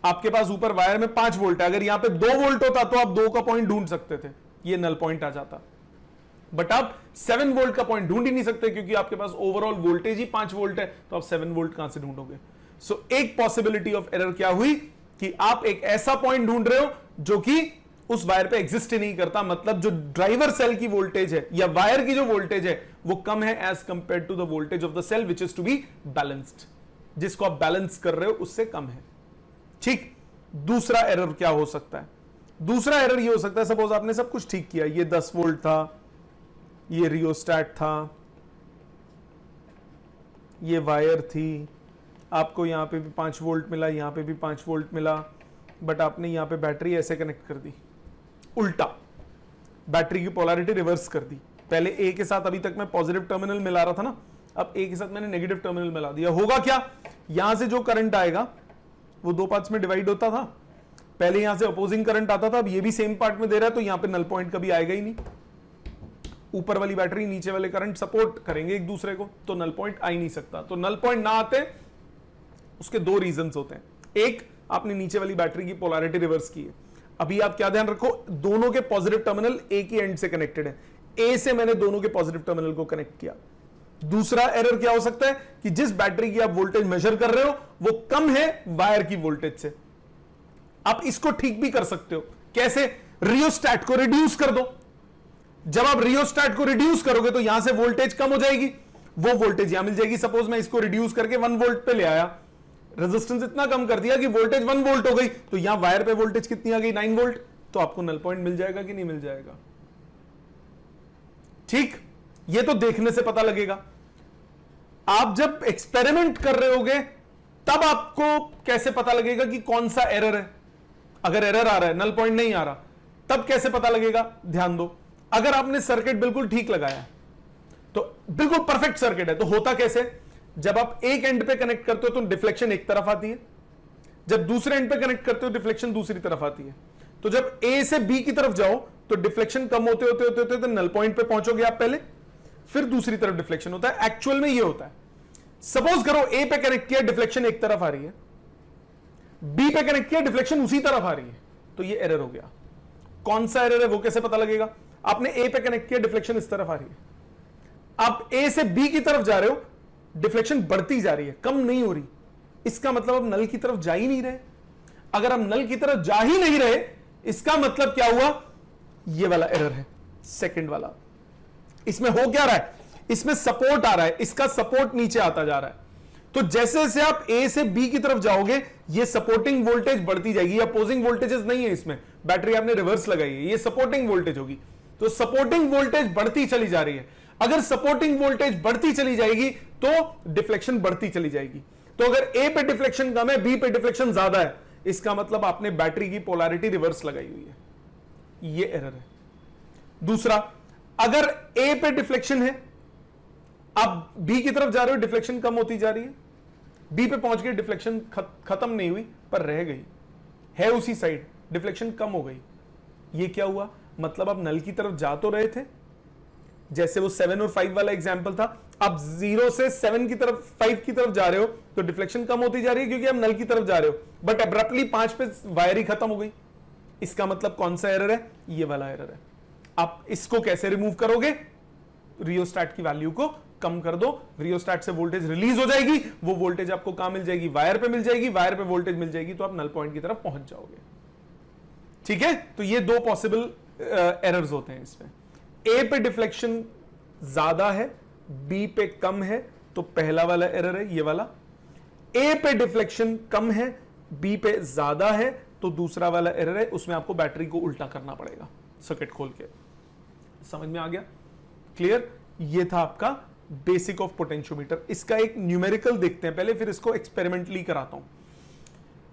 आपके पास ऊपर वायर में 5 वोल्ट है, अगर यहां पे 2 वोल्ट होता तो आप 2 का पॉइंट ढूंढ सकते थे, ये नल पॉइंट आ जाता। बट आप 7 वोल्ट का पॉइंट ढूंढ ही नहीं सकते, क्योंकि आपके पास ओवरऑल वोल्टेज ही 5 वोल्ट है, तो आप 7 वोल्ट कहां से ढूंढोगे? सो एक पॉसिबिलिटी ऑफ एरर क्या हुई कि आप एक ऐसा पॉइंट ढूंढ रहे हो जो कि उस वायर पे एग्जिस्ट ही नहीं करता। मतलब जो ड्राइवर सेल की वोल्टेज है या वायर की जो वोल्टेज है वो कम है as compare to the voltage of the cell which is to be balanced. जिसको आप बैलेंस कर रहे हो उससे कम है। ठीक। दूसरा एरर क्या हो सकता है? दूसरा एरर ये हो सकता है, सपोज आपने सब कुछ ठीक किया, ये 10 वोल्ट था, ये रियोस्टैट था, ये वायर थी, आपको यहां पे भी 5 वोल्ट मिला, यहां पे भी 5 वोल्ट मिला, बट आपने यहां पे बैटरी ऐसे कनेक्ट कर दी, उल्टा बैटरी की पोलैरिटी रिवर्स कर दी। पहले ए के साथ अभी तक मैं पॉजिटिव टर्मिनल मिला रहा था ना, अब ए के साथ मैंने नेगेटिव टर्मिनल मिला दिया। होगा क्या? यहां से जो करंट आएगा वो 2 पार्ट्स में डिवाइड होता था। पहले यहां से अपोजिंग करंट आता था, अब ये भी सेम पार्ट में दे रहा है, तो यहां पे नल पॉइंट कभी आएगा ही नहीं। ऊपर वाली बैटरी नीचे वाले करंट सपोर्ट करेंगे एक दूसरे को, तो नल पॉइंट आ ही नहीं सकता। तो नल पॉइंट ना आते उसके 2 रीजंस होते हैं। एक, आपने नीचे वाली बैटरी की पोलैरिटी रिवर्स की है। अभी आप क्या ध्यान रखो, दोनों के पॉजिटिव टर्मिनल एक ही एंड से कनेक्टेड है। ए से मैंने दोनों के पॉजिटिव टर्मिनल को कनेक्ट किया। दूसरा एरर क्या हो सकता है कि जिस बैटरी की आप वोल्टेज मेजर कर रहे हो वो कम है वायर की वोल्टेज से। आप इसको ठीक भी कर सकते हो। कैसे? रियोस्टैट को रिड्यूस कर दो। जब आप रियोस्टैट को रिड्यूस करोगे तो यहां से वोल्टेज कम हो जाएगी, वो वोल्टेज यहां मिल जाएगी। सपोज मैं इसको रिड्यूस करके 1 वोल्ट पे ले आया, रेजिस्टेंस इतना कम कर दिया कि वोल्टेज 1 वोल्ट हो गई, तो यहां वायर पे वोल्टेज कितनी आ गई? 9 वोल्ट। तो आपको नल पॉइंट मिल जाएगा कि नहीं मिल जाएगा? ठीक, ये तो देखने से पता लगेगा। आप जब एक्सपेरिमेंट कर रहे होगे तब आपको कैसे पता लगेगा कि कौन सा एरर है? अगर एरर आ रहा है, नल पॉइंट नहीं आ रहा, तब कैसे पता लगेगा? ध्यान दो, अगर आपने सर्किट बिल्कुल ठीक लगाया तो बिल्कुल परफेक्ट सर्किट है, तो होता कैसे? जब आप एक एंड पे कनेक्ट करते हो तो डिफ्लेक्शन एक तरफ आती है, जब दूसरे एंड पे कनेक्ट करते हो डिफ्लेक्शन दूसरी तरफ आती है। तो जब ए से बी की तरफ जाओ तो डिफ्लेक्शन कम होते होते होते होते तो नल पॉइंट पे पहुंचोगे आप पहले, फिर दूसरी तरफ डिफ्लेक्शन होता है। एक्चुअल में ये होता है, सपोज करो ए पे कनेक्ट किया डिफ्लेक्शन एक तरफ आ रही है, बी पे कनेक्ट किया डिफ्लेक्शन उसी तरफ आ रही है, तो ये एरर हो गया। कौन सा एरर है वो कैसे पता लगेगा? आपने ए पे कनेक्ट किया डिफ्लेक्शन इस तरफ आ रही है, आप ए से बी की तरफ जा रहे हो, डिफ्लेक्शन बढ़ती जा रही है, कम नहीं हो रही, इसका मतलब अब नल की तरफ जा ही नहीं रहे। अगर हम नल की तरफ जा ही नहीं रहे, इसका मतलब क्या हुआ? ये वाला एरर है, सेकंड वाला। इसमें हो क्या रहा है? इसमें सपोर्ट आ रहा है, इसका सपोर्ट नीचे आता जा रहा है। तो जैसे जैसे आप ए से बी की तरफ जाओगे, ये सपोर्टिंग वोल्टेज बढ़ती जाएगी। अपोजिंग वोल्टेजेस नहीं है इसमें, बैटरी आपने रिवर्स लगाई है, ये सपोर्टिंग वोल्टेज होगी। तो सपोर्टिंग वोल्टेज बढ़ती चली जा रही है। अगर सपोर्टिंग वोल्टेज बढ़ती चली जाएगी तो डिफ्लेक्शन बढ़ती चली जाएगी। तो अगर ए पे डिफ्लेक्शन कम है, बी पे डिफ्लेक्शन ज्यादा है, इसका मतलब आपने बैटरी की पोलैरिटी रिवर्स लगाई हुई है, ये एरर है। दूसरा, अगर ए पे डिफ्लेक्शन है, आप बी की तरफ जा रहे हो, डिफ्लेक्शन कम होती जा रही है, बी पे पहुंच गए, डिफ्लेक्शन खत्म नहीं हुई पर रह गई है उसी साइड, डिफ्लेक्शन कम हो गई। ये क्या हुआ? मतलब आप नल की तरफ जा तो रहे थे, जैसे वो 7 और 5 वाला एग्जांपल था, आप 0 से 7 की तरफ 5 की तरफ जा रहे हो तो डिफ्लेक्शन कम होती जा रही है क्योंकि आप नल की तरफ जा रहे हो, बट अब्रप्टली 5 पे वायर ही खत्म हो गई। इसका मतलब कौन सा एरर है? ये वाला एरर है। आप इसको कैसे रिमूव करोगे? रियोस्टैट की वैल्यू को कम कर दो, रियोस्टैट से वोल्टेज रिलीज हो जाएगी, वो वोल्टेज आपको कहां मिल जाएगी? वायर पे मिल जाएगी, वायर पे वोल्टेज मिल जाएगी तो आप नल पॉइंट की तरफ पहुंच जाओगे। ठीक है, तो ये दो पॉसिबल एरर्स होते हैं इसमें। ए पे डिफ्लेक्शन ज्यादा है, बी पे कम है, तो पहला वाला एरर है ये वाला। ए पे डिफ्लेक्शन कम है, बी पे ज्यादा है, तो दूसरा वाला एरर है, उसमें आपको बैटरी को उल्टा करना पड़ेगा सर्किट खोल के। समझ में आ गया? क्लियर? ये था आपका बेसिक ऑफ पोटेंशियोमीटर। इसका एक न्यूमेरिकल देखते हैं पहले, फिर इसको एक्सपेरिमेंटली कराता हूं।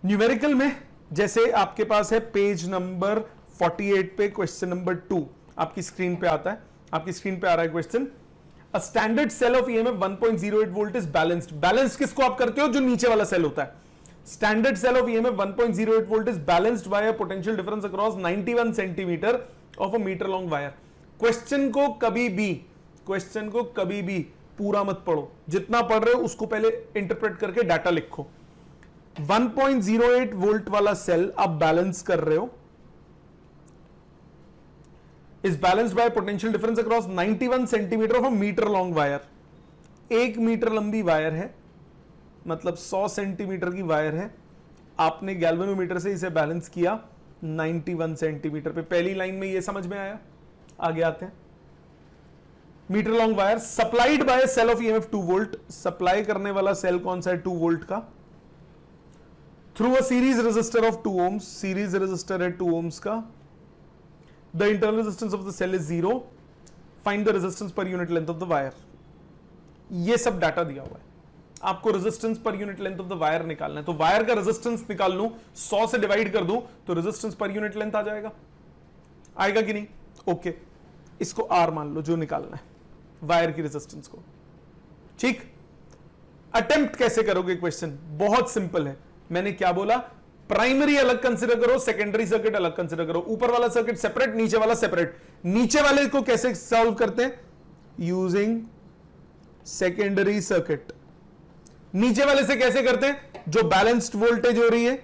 न्यूमेरिकल में जैसे आपके पास है पेज नंबर 48 पे क्वेश्चन नंबर 2 आपकी स्क्रीन पे आता है, आपकी स्क्रीन पे आ रहा है question. A standard cell of EMF 1.08 volt is balanced. Balanced किसको आप करते हो? जो नीचे वाला सेल होता है। Standard cell of EMF 1.08 volt is balanced by a potential difference across 91 centimetre of a metre long wire. Question को कभी भी पूरा मत पढ़ो, जितना पढ़ रहे हो उसको पहले इंटरप्रेट करके डाटा लिखो। 1.08 वोल्ट वाला सेल आप बैलेंस कर रहे हो, is balanced by potential difference across 91 centimetre of a metre long wire. 1 metre लंबी वायर है, मतलब 100 सेंटीमीटर की वायर है, आपने गैल्वेनोमीटर से इसे बैलेंस किया 91 सेंटीमीटर पे। पहली लाइन में ये समझ में आया? आगे आते हैं। Metre long wire supplied by cell of EMF 2 volt. Supply करने वाला सेल कौन सा है? 2 वोल्ट का। Through a series resistor of 2 ohms. Series resistor है 2 ओम्स का। The internal resistance of the cell is 0. Find the resistance per unit length of the wire. ये सब डाटा दिया हुआ है, आपको resistance per unit length of the wire निकालना है। तो वायर का रेजिस्टेंस निकाल लूं, 100 से डिवाइड कर दूं तो रेजिस्टेंस पर यूनिट लेंथ आ जाएगा। आएगा कि नहीं? ओके, इसको आर मान लो जो निकालना है वायर की रेजिस्टेंस को। ठीक, अटेम्प्ट कैसे करोगे? क्वेश्चन बहुत सिंपल है। मैंने क्या बोला? प्राइमरी अलग कंसीडर करो, सेकेंडरी सर्किट अलग कंसीडर करो। ऊपर वाला सर्किट सेपरेट, नीचे वाला सेपरेट। नीचे वाले को कैसे सॉल्व करते हैं? Using secondary circuit. नीचे वाले से कैसे करते हैं? जो बैलेंस्ड वोल्टेज हो रही है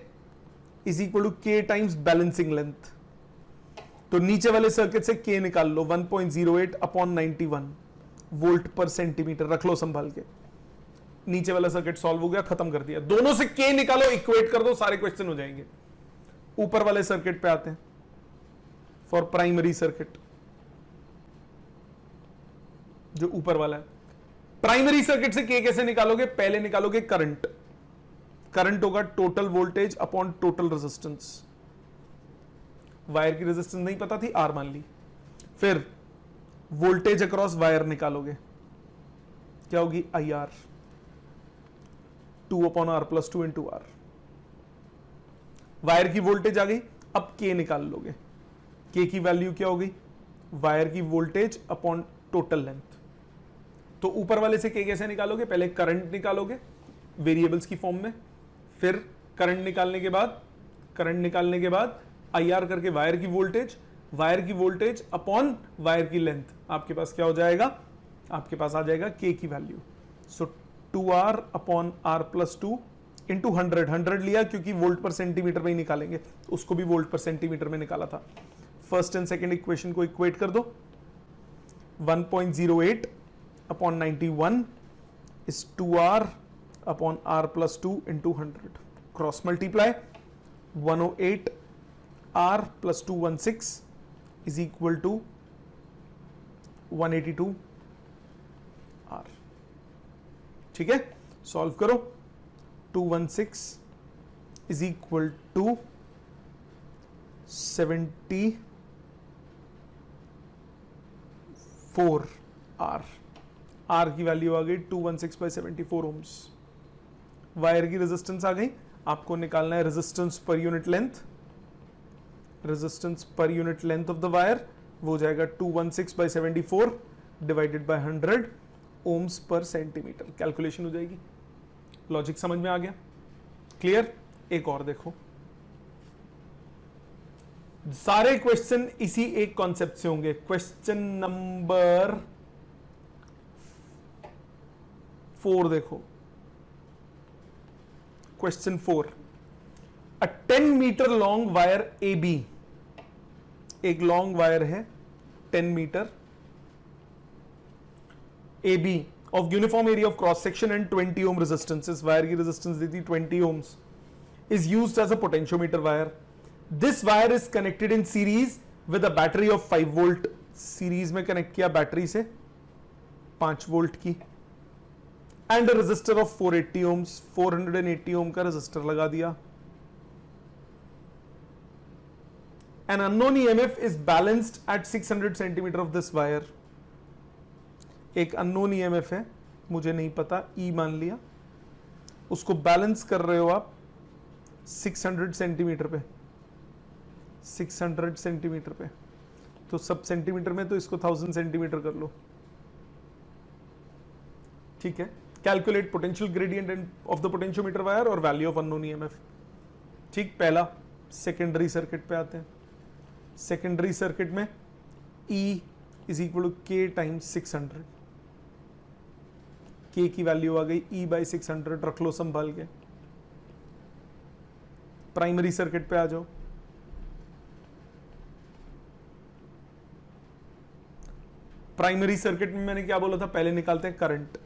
इज इक्वल टू के टाइम्स बैलेंसिंग लेंथ। तो नीचे वाले सर्किट से के निकाल लो, 1.08 अपॉन 91 वोल्ट पर सेंटीमीटर रख लो संभाल के। नीचे वाला सर्किट सॉल्व हो गया, खत्म कर दिया। दोनों से के निकालो, इक्वेट कर दो, सारे क्वेश्चन हो जाएंगे। ऊपर वाले सर्किट पे आते हैं, फॉर प्राइमरी सर्किट, जो ऊपर वाला है। प्राइमरी सर्किट से के कैसे निकालोगे? पहले निकालोगे करंट। करंट होगा total voltage upon total resistance. Wire की रेजिस्टेंस नहीं पता थी, आर मान ली। फिर वोल्टेज अक्रॉस वायर निकालोगे, क्या होगी? I R, 2 upon R plus 2 into R. Wire की वोल्टेज आ गई, अब के निकाल लोगे। के की वैल्यू क्या हो गई? वायर की वोल्टेज अपॉन टोटल लेंथ। तो ऊपर वाले से के कैसे निकालोगे? पहले करंट निकालोगे वेरिएबल्स की फॉर्म में, फिर करंट निकालने के बाद IR करके वायर की वोल्टेज अपॉन वायर की लेंथ, आपके पास क्या हो जाएगा? आपके पास आ जाएगा के की वैल्यू। सो 2R upon R plus 2 into 100 लिया क्योंकि वोल्ट पर सेंटीमीटर में ही निकालेंगे, उसको भी वोल्ट पर सेंटीमीटर में निकाला था। फर्स्ट एंड सेकंड इक्वेशन को इक्वेट कर दो। 1.08 upon 91 is 2R upon R plus 2 into 100, cross multiply 108 R plus 216 is equal to 182 R। ठीक है, सॉल्व करो। 216 is equal to 74 R। R की वैल्यू आ गई 216 बाई 74 ओम्स। वायर की रेजिस्टेंस आ गई, आपको निकालना है resistance per unit length of the wire, वो हो जाएगा 216 बाई 74 डिवाइडेड बाय 100 ओम्स पर सेंटीमीटर। कैलकुलेशन हो जाएगी। लॉजिक समझ में आ गया? क्लियर? एक और देखो, सारे क्वेश्चन इसी एक कॉन्सेप्ट से होंगे। क्वेश्चन नंबर 4 देखो, क्वेश्चन 4, अ 10 मीटर लॉन्ग वायर AB, एक लॉन्ग वायर है 10 metre AB of uniform area of cross section and 20 ohm resistance, इस वायर की रेजिस्टेंस दी थी 20 ohms, is used as a potentiometer wire. This wire is connected in series with a battery of 5 volt, series में connect किया battery से 5 volt की, and a resistor of 480 ohms, 480 ohm का resistor लगा दिया। An unknown EMF is balanced at 600 centimeter of this wire. एक unknown EMF है, मुझे नहीं पता, E मान लिया, उसको बैलेंस कर रहे हो आप 600 सेंटीमीटर पे, 600 सेंटीमीटर पे, तो सब सेंटीमीटर में तो इसको 1000 सेंटीमीटर कर लो। ठीक है, calculate potential gradient of the potentiometer wire और वैल्यू ऑफ अननोन EMF। ठीक, पहला। सेकेंडरी सर्किट पे आते हैं। सेकेंडरी सर्किट में E is equal to K times 600, K की वैल्यू आ गई E बाई 600, रख लो संभाल के। प्राइमरी सर्किट पे आ जाओ। प्राइमरी सर्किट में मैंने क्या बोला था? पहले निकालते हैं करंट।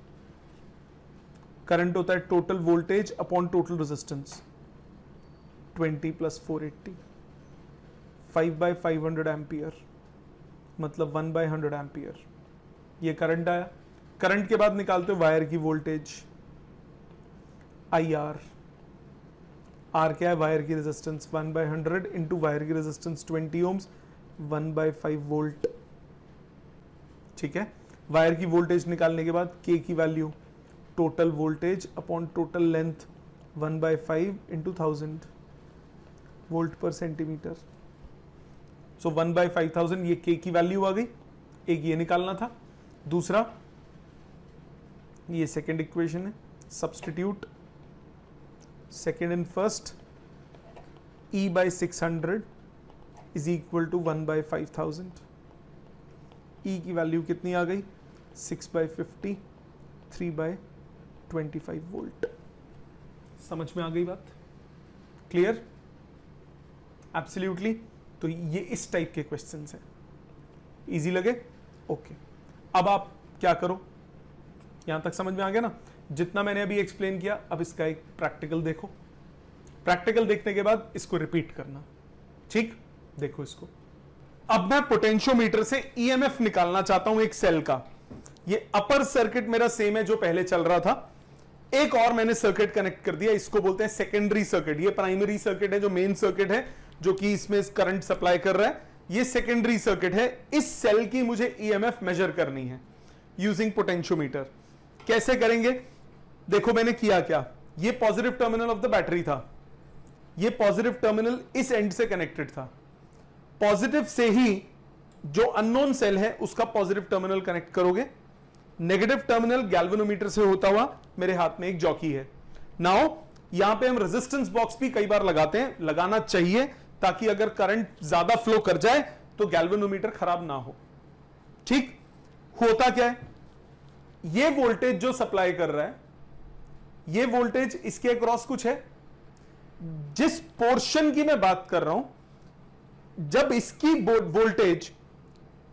करंट होता है total voltage upon total resistance, 20 plus 480, 5 by 500 ampere, मतलब 1 बाई 100 एम्पियर। ये करंट आया। करंट के बाद निकालते हो वायर की वोल्टेज IR। R क्या है? वायर की रेजिस्टेंस 1 बाई 100 इंटू वायर की रेजिस्टेंस 20 ओम्स, 1 बाई 5 वोल्ट। ठीक है, वायर की वोल्टेज निकालने के बाद K की value total voltage upon total length 1 by 5 into 1000 volt पर सेंटीमीटर। सो 1 बाई 5000, ये K की वैल्यू आ गई। एक ये निकालना था। दूसरा, ये सेकेंड इक्वेशन है, substitute second in first, E by 600 is equal to 1 by 5000। E की वैल्यू कितनी आ गई? 6 बाई 50, 3 बाई 25 वोल्ट। समझ में आ गई बात? क्लियर? एब्सोल्युटली। तो ये इस टाइप के क्वेश्चंस हैं। इजी लगे? ओके। अब आप क्या करो, यहां तक समझ में आ गया ना? जितना मैंने अभी एक्सप्लेन किया, अब इसका एक प्रैक्टिकल देखो। प्रैक्टिकल देखने के बाद इसको रिपीट करना। ठीक, देखो इसको। अब मैं पोटेंशियोमीटर से EMF निकालना चाहता हूं एक सेल का। ये अपर सर्किट मेरा सेम है जो पहले चल रहा था। एक और मैंने सर्किट कनेक्ट कर दिया, इसको बोलते हैं सेकेंडरी सर्किट। ये प्राइमरी सर्किट है जो मेन सर्किट है, जो कि इसमें करंट सप्लाई कर रहा है। ये सेकेंडरी सर्किट है। इस सेल की मुझे EMF मेजर करनी है यूजिंग पोटेंशियोमीटर। कैसे करेंगे? देखो मैंने किया क्या, ये positive terminal of the battery था, ये पॉजिटिव टर्मिनल इस एंड से कनेक्टेड था। पॉजिटिव से ही जो अननोन सेल है उसका पॉजिटिव टर्मिनल कनेक्ट करोगे, नेगेटिव टर्मिनल गैल्वेनोमीटर से होता हुआ मेरे हाथ में एक जॉकी है। नाउ यहां पे हम रेजिस्टेंस बॉक्स भी कई बार लगाते हैं, लगाना चाहिए ताकि अगर करंट ज्यादा फ्लो कर जाए तो गैल्वेनोमीटर खराब ना हो। ठीक, होता क्या है, ये वोल्टेज जो सप्लाई कर रहा है, ये वोल्टेज इसके अक्रॉस कुछ है। जिस पोर्शन की मैं बात कर रहा हूं, जब इसकी वोल्टेज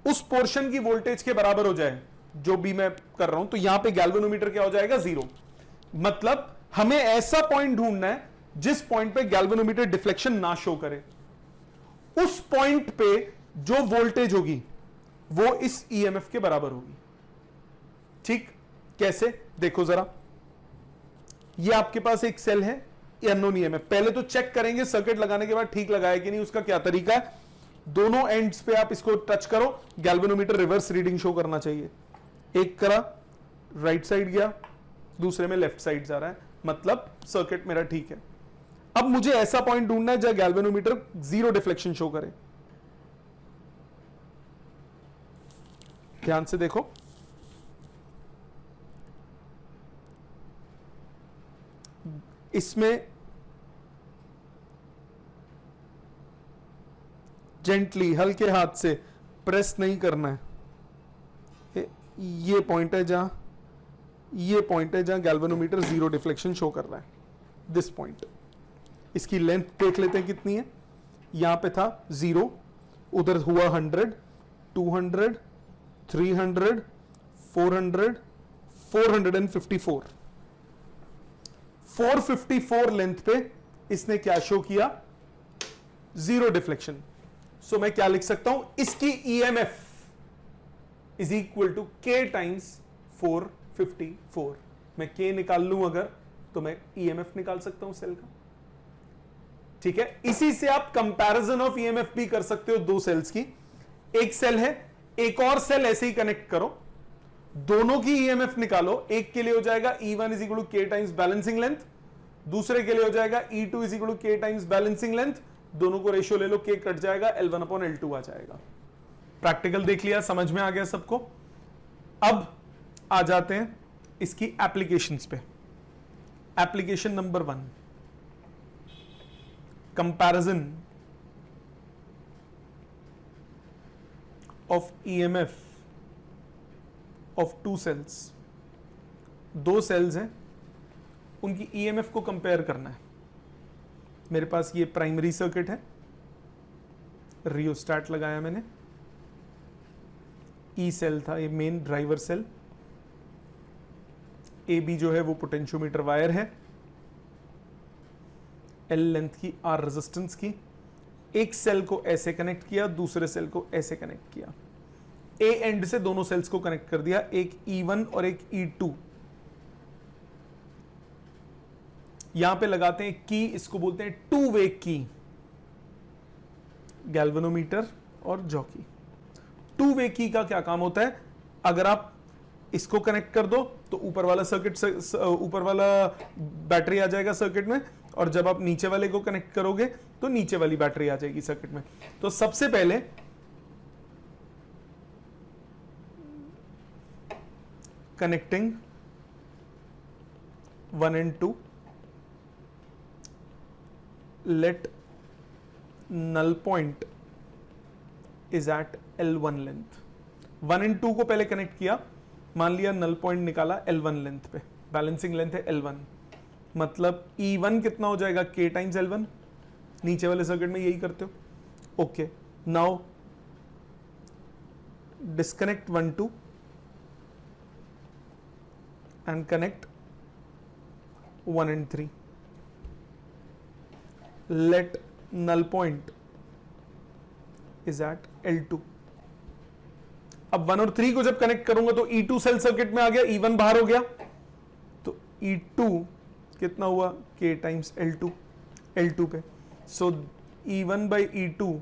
उस पोर्शन की वोल्टेज के बराबर हो जाए जो भी मैं कर रहा हूं, तो यहां पे गैल्वेनोमीटर क्या हो जाएगा, 0। मतलब हमें ऐसा पॉइंट ढूंढना है जिस पॉइंट पे गैल्वेनोमीटर डिफ्लेक्शन ना शो करे। उस पॉइंट पे जो वोल्टेज होगी वो इस ईएमएफ के बराबर होगी। ठीक, कैसे देखो जरा, ये आपके पास एक सेल है, ये अननोन ईएमएफ। पहले तो चेक करेंगे सर्किट लगाने के बाद ठीक लगाया कि नहीं, उसका क्या तरीका है। दोनों एंड्स पे आप इसको टच करो, गैल्वेनोमीटर रिवर्स रीडिंग शो करना चाहिए। एक करा, राइट साइड गया, दूसरे में लेफ्ट साइड जा रहा है, मतलब सर्किट मेरा ठीक है। अब मुझे ऐसा पॉइंट ढूंढना है जहां गैल्वेनोमीटर 0 डिफ्लेक्शन शो करे। ध्यान से देखो, इसमें जेंटली हल्के हाथ से प्रेस नहीं करना है। ये पॉइंट है जहां गैल्वेनोमीटर 0 डिफ्लेक्शन शो कर रहा है, दिस पॉइंट। इसकी लेंथ देख लेते हैं कितनी है। यहां पे था 0, उधर हुआ 100, 200, 300, 400, 454। 454 लेंथ पे इसने क्या शो किया, 0 डिफ्लेक्शन। सो मैं क्या लिख सकता हूं, इसकी ईएमएफ इज इक्वल टू के टाइम्स 454। मैं के निकाल लूं अगर, तो मैं ईएमएफ निकाल सकता हूं सेल का। ठीक है, इसी से आप कंपैरिजन ऑफ ईएमएफ भी कर सकते हो दो सेल्स की। एक सेल है, एक और सेल ऐसे ही कनेक्ट करो, दोनों की ईएमएफ निकालो। एक के लिए हो जाएगा E1 इज इक्वल टू के टाइम्स बैलेंसिंग लेंथ, दूसरे के लिए हो जाएगा E2 इज इक्वल टू के टाइम्स बैलेंसिंग लेंथ। दोनों को रेशियो ले लो, के कट जाएगा, L1/L2 आ जाएगा। प्रैक्टिकल देख लिया, समझ में आ गया सबको। अब आ जाते हैं इसकी एप्लीकेशंस पे। Application number 1, comparison of EMF of 2 cells. 2 cells हैं, उनकी ईएमएफ को कंपेयर करना है। मेरे पास ये प्राइमरी सर्किट है, रियोस्टैट लगाया मैंने, ई सेल था ये main driver cell, A B जो है वो पोटेंशियोमीटर वायर है, एल लेंथ की, आर रेजिस्टेंस की। एक सेल को ऐसे कनेक्ट किया, दूसरे सेल को ऐसे कनेक्ट किया, ए एंड से दोनों सेल्स को कनेक्ट कर दिया, एक E1 और एक E2। यहां पे लगाते हैं की, इसको बोलते हैं 2 वे की, गैल्वेनोमीटर और जॉकी। 2 वे की का क्या काम होता है, अगर आप इसको कनेक्ट कर दो तो ऊपर वाला सर्किट, ऊपर वाला बैटरी आ जाएगा सर्किट में, और जब आप नीचे वाले को कनेक्ट करोगे तो नीचे वाली बैटरी आ जाएगी सर्किट में। तो सबसे पहले connecting 1 and 2, let null point is at L1 length. 1 and 2 को पहले कनेक्ट किया, मान लिया नल पॉइंट निकाला L1 लेंथ पे, बैलेंसिंग लेंथ है L1, मतलब E1 कितना हो जाएगा, K टाइम्स L1। नीचे वाले सर्किट में यही करते हो। Okay, now disconnect 1, 2 and connect 1 and 3. Let null point is at L2. अब 1 और 3 को जब कनेक्ट करूंगा तो E2 सेल सर्किट में आ गया, E1 बाहर हो गया, तो E2 कितना हुआ, K टाइम्स L2, L2 पे। सो E1 बाई E2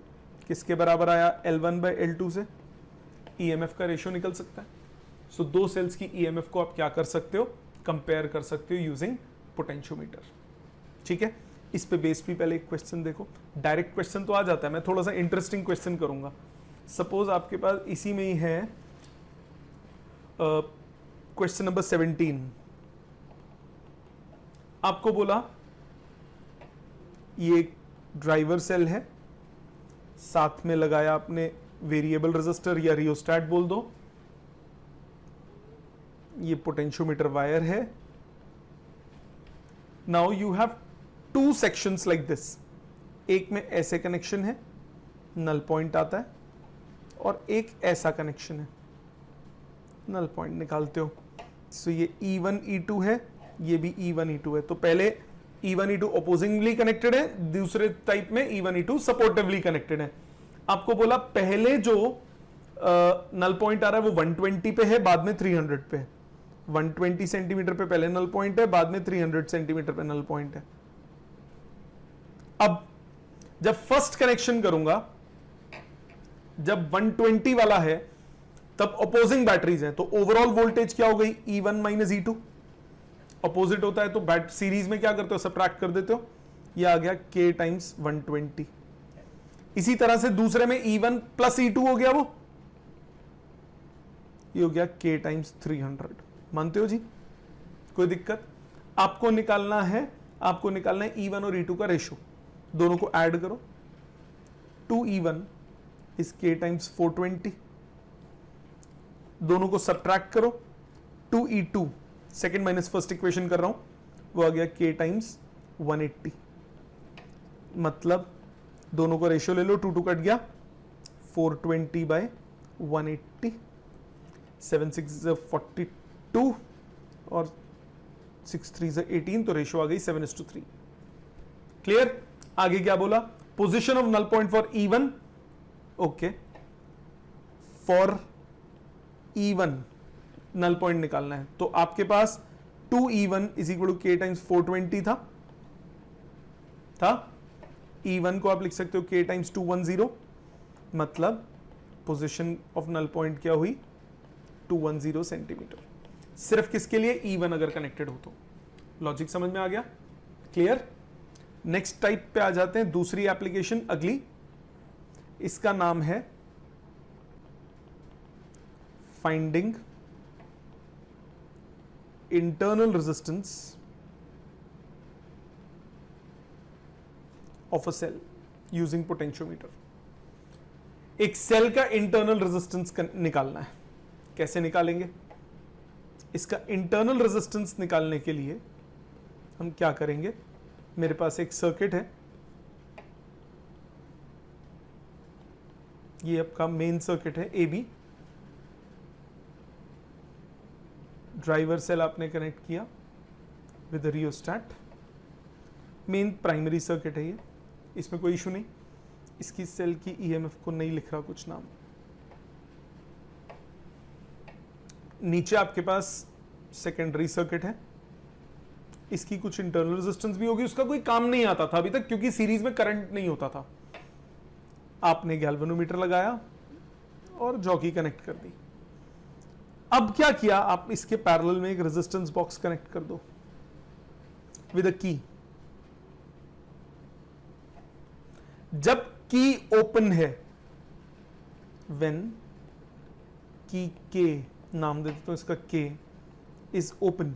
किसके बराबर आया, L1 बाई L2 से। EMF का रेशियो निकल सकता है। सो 2 सेल्स की EMF को आप क्या कर सकते हो, कंपेयर कर सकते हो यूजिंग पोटेंशियोमीटर। ठीक है, इस पे बेस्ड भी पहले एक क्वेश्चन देखो। डायरेक्ट क्वेश्चन तो आ जाता है, मैं थोड़ा सा इंटरेस्टिंग क्वेश्चन करूंगा। सपोज आपके पास इसी में ही है क्वेश्चन नंबर 17, आपको बोला ये एक ड्राइवर सेल है, साथ में लगाया आपने वेरिएबल रेजिस्टर या रियोस्टैट बोल दो, ये पोटेंशियोमीटर वायर है। Now you have two sections like this, एक में ऐसे कनेक्शन है, नल पॉइंट आता है, और एक ऐसा कनेक्शन है, नल पॉइंट निकालते हो। सो ये E1 E2 है, ये भी E1 E2 है। तो पहले E1 E2 अपोजिंगली कनेक्टेड है, दूसरे टाइप में E1 E2 सपोर्टिवली कनेक्टेड है। आपको बोला पहले जो नल पॉइंट आ रहा है वो 120 पे है, बाद में 300 पे है। 120 सेंटीमीटर पे पहले नल पॉइंट है, बाद में 300 सेंटीमीटर पे नल पॉइंट है। अब जब फर्स्ट कनेक्शन करूंगा, जब 120 वाला है तब अपोजिंग बैटरीज हैं, तो ओवरऑल वोल्टेज क्या हो गई, E1 माइनस E2। अपोजिट होता है तो बैट सीरीज में क्या करते हो, सब्ट्रैक्ट कर देते हो, ये आ गया K टाइम्स 120। इसी तरह से दूसरे में E1 प्लस E2 हो गया, वो ये हो गया K टाइम्स 300। मानते हो जी, कोई दिक्कत? आपको निकालना है E1 और E2 का रेशो, दोनों को ऐड करो। 2E1 इस K टाइम्स 420, दोनों को सब्ट्रैक्ट करो। 2E2 second minus first equation कर रहा हूं, वो आ गया K टाइम्स 180। मतलब दोनों को रेशियो ले लो, 2 कट गया, 420 बाय 180, 7 6 42 और 6 3 18, तो रेशियो आ गई 7:3। क्लियर? आगे क्या बोला, position of null point for E1, okay, for E1 null point निकालना है, तो आपके पास 2E1 is equal to K times 420 था। E1 को आप लिख सकते हो K टाइम्स 210, मतलब पोजीशन ऑफ नल पॉइंट क्या हुई, 210 सेंटीमीटर। सिर्फ किसके लिए, E1 अगर कनेक्टेड हो तो। लॉजिक समझ में आ गया? क्लियर? नेक्स्ट टाइप पे आ जाते हैं, दूसरी एप्लीकेशन अगली, इसका नाम है finding internal resistance of a cell using potentiometer. एक सेल का इंटरनल रेजिस्टेंस निकालना है, कैसे निकालेंगे? इसका इंटरनल रेजिस्टेंस निकालने के लिए हम क्या करेंगे, मेरे पास एक सर्किट है, ये आपका मेन सर्किट है AB, ड्राइवर सेल आपने कनेक्ट किया with rheostat, main primary circuit है ये, इसमें कोई इशू नहीं। इसकी सेल की EMF को नहीं लिख रहा कुछ नाम। नीचे आपके पास सेकेंडरी सर्किट है, इसकी कुछ इंटरनल रेजिस्टेंस भी होगी, उसका कोई काम नहीं आता था अभी तक क्योंकि सीरीज में करंट नहीं होता था। आपने गैल्वेनोमीटर लगाया और जॉकी कनेक्ट कर दी। अब क्या किया, आप इसके पैरेलल में एक रेजिस्टेंस बॉक्स कनेक्ट कर दो विद अ की। जब की ओपन है, व्हेन की के नाम दे देता हूं इसका, के इज ओपन,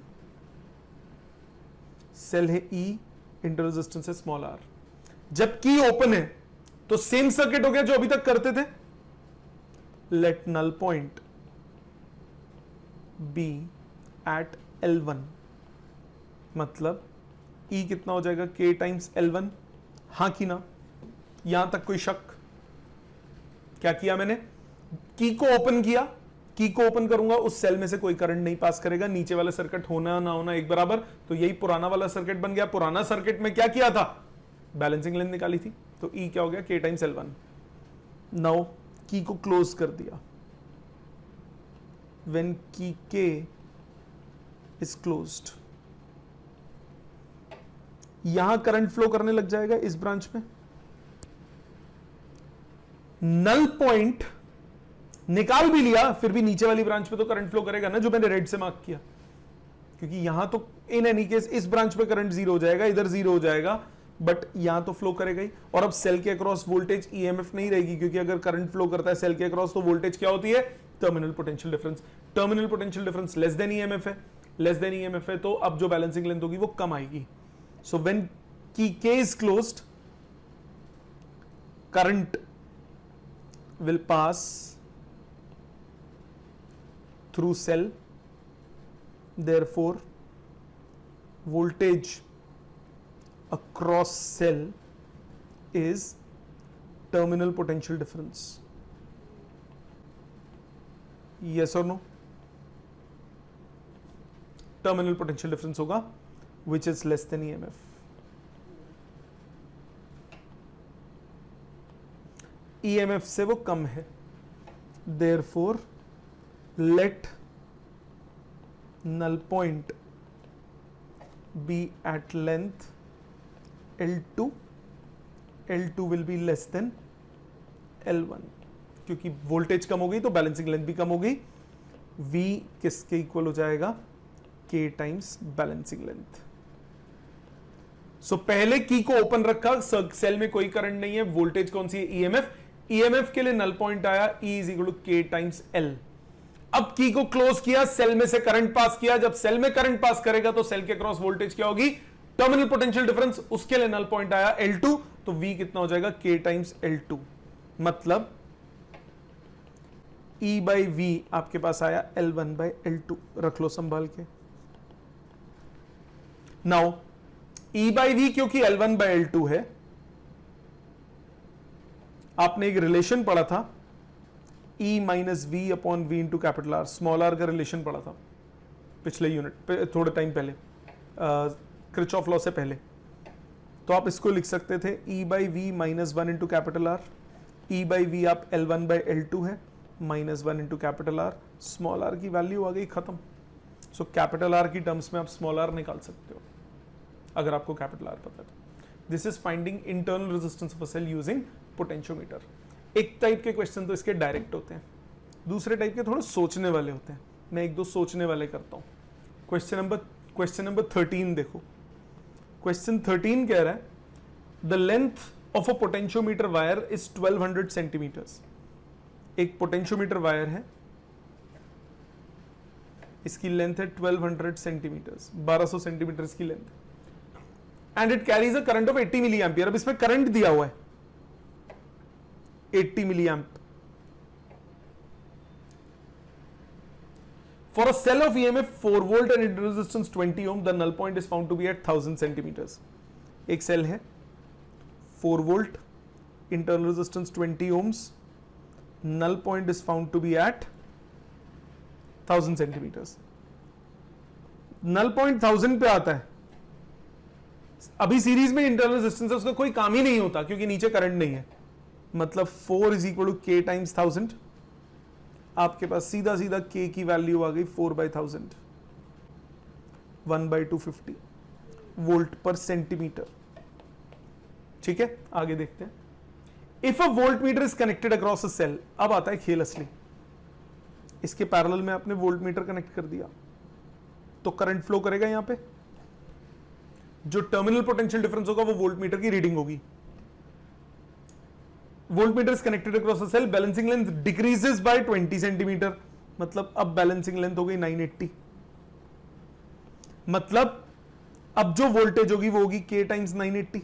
सेल है E, इंटर रेजिस्टेंस है स्मॉल r। जब की ओपन है तो सेम सर्किट हो गया जो अभी तक करते थे। Let null point be at L1, मतलब E कितना हो जाएगा, K टाइम्स L1। हां कि ना? यहां तक कोई शक? क्या किया मैंने, की को ओपन किया, की को ओपन करूंगा, उस सेल में से कोई करंट नहीं पास करेगा, नीचे वाला सर्किट होना ना होना एक बराबर, तो यही पुराना वाला सर्किट बन गया। पुराना सर्किट में क्या किया था, बैलेंसिंग लेंथ निकाली थी, तो E क्या हो गया, K टाइम्स L1। नाउ की को क्लोज कर दिया, व्हेन की K इज क्लोज्ड, यहां करंट फ्लो करने लग जाएगा इस ब्रांच में। नल पॉइंट निकाल भी लिया, फिर भी नीचे वाली ब्रांच पे तो करंट फ्लो करेगा ना, जो मैंने रेड से मार्क किया, क्योंकि यहां तो इन एनी केस इस ब्रांच पे करंट जीरो हो जाएगा, इधर जीरो हो जाएगा, बट यहां तो फ्लो करेगा ही। और अब सेल के अक्रॉस वोल्टेज ईएमएफ नहीं रहेगी, क्योंकि अगर करंट फ्लो करता है सेल के अक्रॉस तो वोल्टेज क्या होती है, terminal potential difference. Terminal potential difference less than EMF है, लेस देन ईएमएफ है, तो अब जो बैलेंसिंग लेंथ होगी वो कम आएगी। So when K is closed, current will pass through cell, therefore voltage across cell is terminal potential difference. Yes or no? Terminal potential difference होगा which is less than EMF. EMF से वो कम है, therefore let null point be at length L2, L2 will be less than L1, क्योंकि voltage कम हो गई तो balancing length भी कम हो गई। V किसके इक्वल हो जाएगा, K टाइम्स बैलेंसिंग लेंथ। सो पहले की को ओपन रखा, सेल में कोई करंट नहीं है, वोल्टेज कौन सी है, ईएमएफ। ईएमएफ के लिए नल पॉइंट आया E is equal to K times L। अब की को क्लोज किया, सेल में से करंट पास किया, जब सेल में करंट पास करेगा तो सेल के क्रॉस वोल्टेज क्या होगी, टर्मिनल पोटेंशियल डिफरेंस, उसके लिए नल पॉइंट आया L2, तो V कितना हो जाएगा, K टाइम्स L2। मतलब E बाई V आपके पास आया L1 बाई L2, रख लो संभाल के। नाउ E बाई V क्योंकि L1 बाई L2 है, आपने एक रिलेशन पढ़ा था E minus V upon V into capital R, small r का रिलेशन पढ़ा था पिछले यूनिट थोड़े टाइम पहले, किरचॉफ लॉ से पहले। तो आप इसको लिख सकते थे E by V minus 1 into capital R। E by V आप L1 बाई L2 है, minus 1 into capital R, small r की वैल्यू आ गई, खत्म। सो कैपिटल R की टर्म्स में आप स्मॉल r निकाल सकते हो अगर आपको कैपिटल R पता है। This is finding internal resistance of a cell using potentiometer. एक टाइप के क्वेश्चन तो इसके डायरेक्ट होते हैं, दूसरे टाइप के थोड़े सोचने वाले होते हैं। मैं एक दो सोचने वाले करता हूं। क्वेश्चन नंबर 13 देखो। क्वेश्चन 13 कह रहा है the length of a potentiometer wire is 1200 centimetres. एक पोटेंशियोमीटर वायर है, इसकी लेंथ है 1200 सेंटीमीटर्स, 1200 सेंटीमीटर की length, and it carries a current of 80 milliampere. अब इसमें करंट दिया हुआ है 80 milliamp. For a cell of EMF 4 volt and internal resistance 20 ohm, the null point is found to be at 1000 centimeters. एक cell है 4 volt, internal resistance 20 ohms, null point is found to be at 1000 centimeters. null point 1000 पे आता है। अभी series में internal resistance है, उसका कोई काम ही नहीं होता क्योंकि नीचे करंट नहीं है। मतलब 4 is equal to K times 1000। आपके पास सीधा सीधा K की वैल्यू आ गई 4 बाई 1000, 1 बाई 250 वोल्ट पर सेंटीमीटर। ठीक है, आगे देखते हैं। If a volt meter is connected across a cell, अब आता है खेल असली। इसके पैरेलल में आपने वोल्ट मीटर कनेक्ट कर दिया तो करंट फ्लो करेगा। यहां पे जो टर्मिनल पोटेंशियल डिफरेंस होगा वो वोल्ट मीटर की रीडिंग होगी। Voltmeter is connected across a cell, balancing length decreases by 20 centimetre, मतलब अब बैलेंसिंग लेंथ हो गई 980। मतलब अब जो वोल्टेज होगी वो होगी K टाइम्स 980।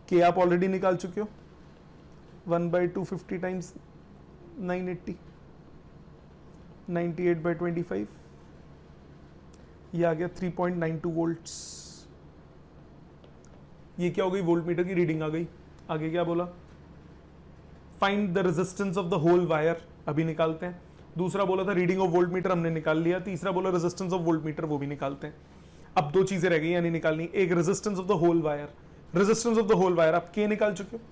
K आप ऑलरेडी निकाल चुके हो, 1 बाई 250 टाइम्स 980, 98 बाई 25, ये आ गया 3.92 वोल्ट्स। ये क्या हो गई, वोल्ट मीटर की रीडिंग आ गई। आगे क्या बोला, find the resistance of the whole wire, अभी निकालते हैं। दूसरा बोला था रीडिंग ऑफ वोल्ट मीटर, हमने निकाल लिया। तीसरा बोला रेजिस्टेंस ऑफ वोल्ट मीटर, वो भी निकालते हैं। अब दो चीजें रह गई यानी निकालनी, एक resistance of the whole wire. Resistance of the whole wire आप K निकाल चुके हो।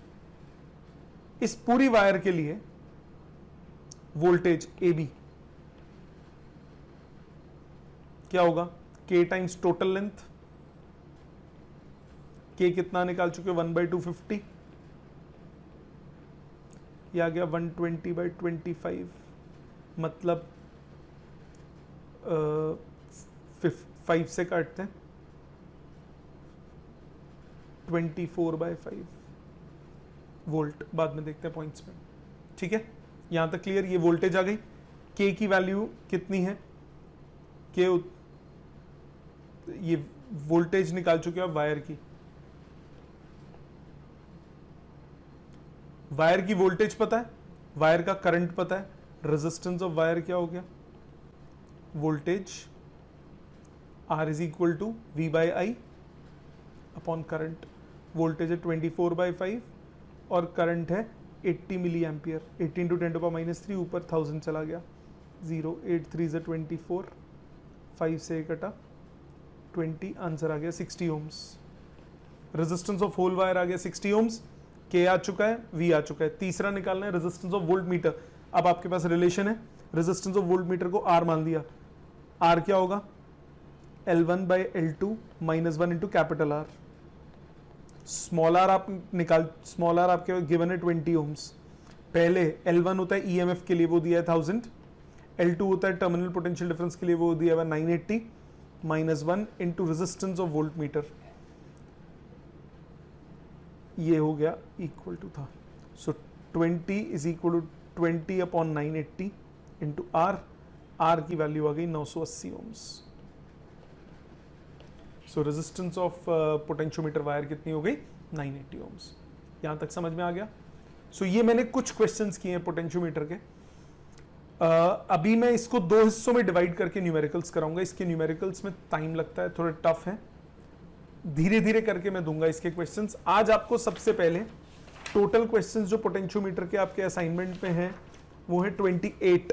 इस पूरी वायर के लिए वोल्टेज AB क्या होगा, K times total length. K कितना निकाल चुके हो, 1 बाई 250, यह आ गया 120 बाई 25, मतलब 5 से काटते हैं 24/5 वोल्ट, बाद में देखते हैं पॉइंट्स में। ठीक है, यहां तक क्लियर। ये वोल्टेज आ गई। के की वैल्यू कितनी है? के ये वोल्टेज निकाल चुके हो आप वायर की। वायर की वोल्टेज पता है, वायर का करंट पता है, रेजिस्टेंस ऑफ वायर क्या हो गया? Voltage R is equal to V/I upon current. Voltage है 24/5 और करंट है 80 मिली एम्पियर। 18 × 10⁻³ ऊपर 1000 चला गया। 0 8 3 से 24, 5 से कटा 20, आंसर आ गया 60 ohms. Resistance of whole wire आ गया 60 ओम्स। के आ चुका है, वी आ चुका है। तीसरा निकालना है रेजिस्टेंस ऑफ वोल्ट मीटर। अब आपके पास रिलेशन है, रेजिस्टेंस ऑफ वोल्ट मीटर को आर मान दिया। आर क्या होगा? L1/L2 -1 into capital R. Small R आप निकाल, स्मॉल आर आपके गिवन है 20 ओम्स। पहले L1 होता है EMF के लिए, वो दिया है 1000। L2 होता है टर्मिनल पोटेंशियल डिफरेंस के लिए, वो दिया हुआ 980 -1 into resistance of volt meter. ये हो गया इक्वल टू था, so 20 is equal to 20 upon 980 into R. R की वैल्यू आ गई 980 ohms. So resistance of potentiometer wire कितनी हो गई? 980 ओम्स। यहां तक समझ में आ गया? सो ये मैंने कुछ क्वेश्चंस किए हैं पोटेंशियोमीटर के। अभी मैं इसको दो हिस्सों में डिवाइड करके न्यूमेरिकल्स कराऊंगा। इसके न्यूमेरिकल्स में टाइम लगता है, थोड़े टफ है, धीरे धीरे करके मैं दूंगा इसके क्वेश्चंस। आज आपको सबसे पहले टोटल क्वेश्चंस जो पोटेंशियोमीटर के आपके असाइनमेंट में हैं वो है 28।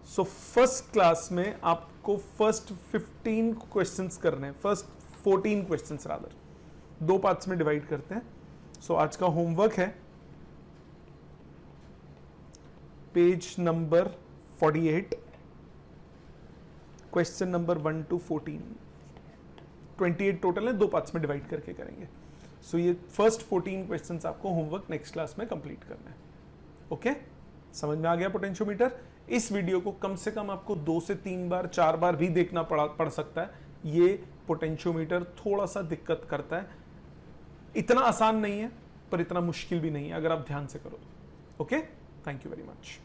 सो फर्स्ट क्लास में आपको फर्स्ट 15 क्वेश्चंस करने हैं, फर्स्ट 14 क्वेश्चंस रादर, दो पार्ट्स में डिवाइड करते हैं। सो आज का होमवर्क है page number 48, question number 1 to 14। 28 total है, दो पार्ट्स में डिवाइड करके करेंगे। सो ये फर्स्ट 14 क्वेश्चंस आपको होमवर्क नेक्स्ट क्लास में कंप्लीट करना है। ओके, समझ में आ गया पोटेंशियोमीटर? इस वीडियो को कम से कम आपको 2 से 3 बार 4 बार भी देखना पड़ सकता है। ये पोटेंशियोमीटर थोड़ा सा दिक्कत करता है, इतना आसान नहीं है पर इतना मुश्किल भी नहीं है अगर आप ध्यान से करो। Okay, thank you very much.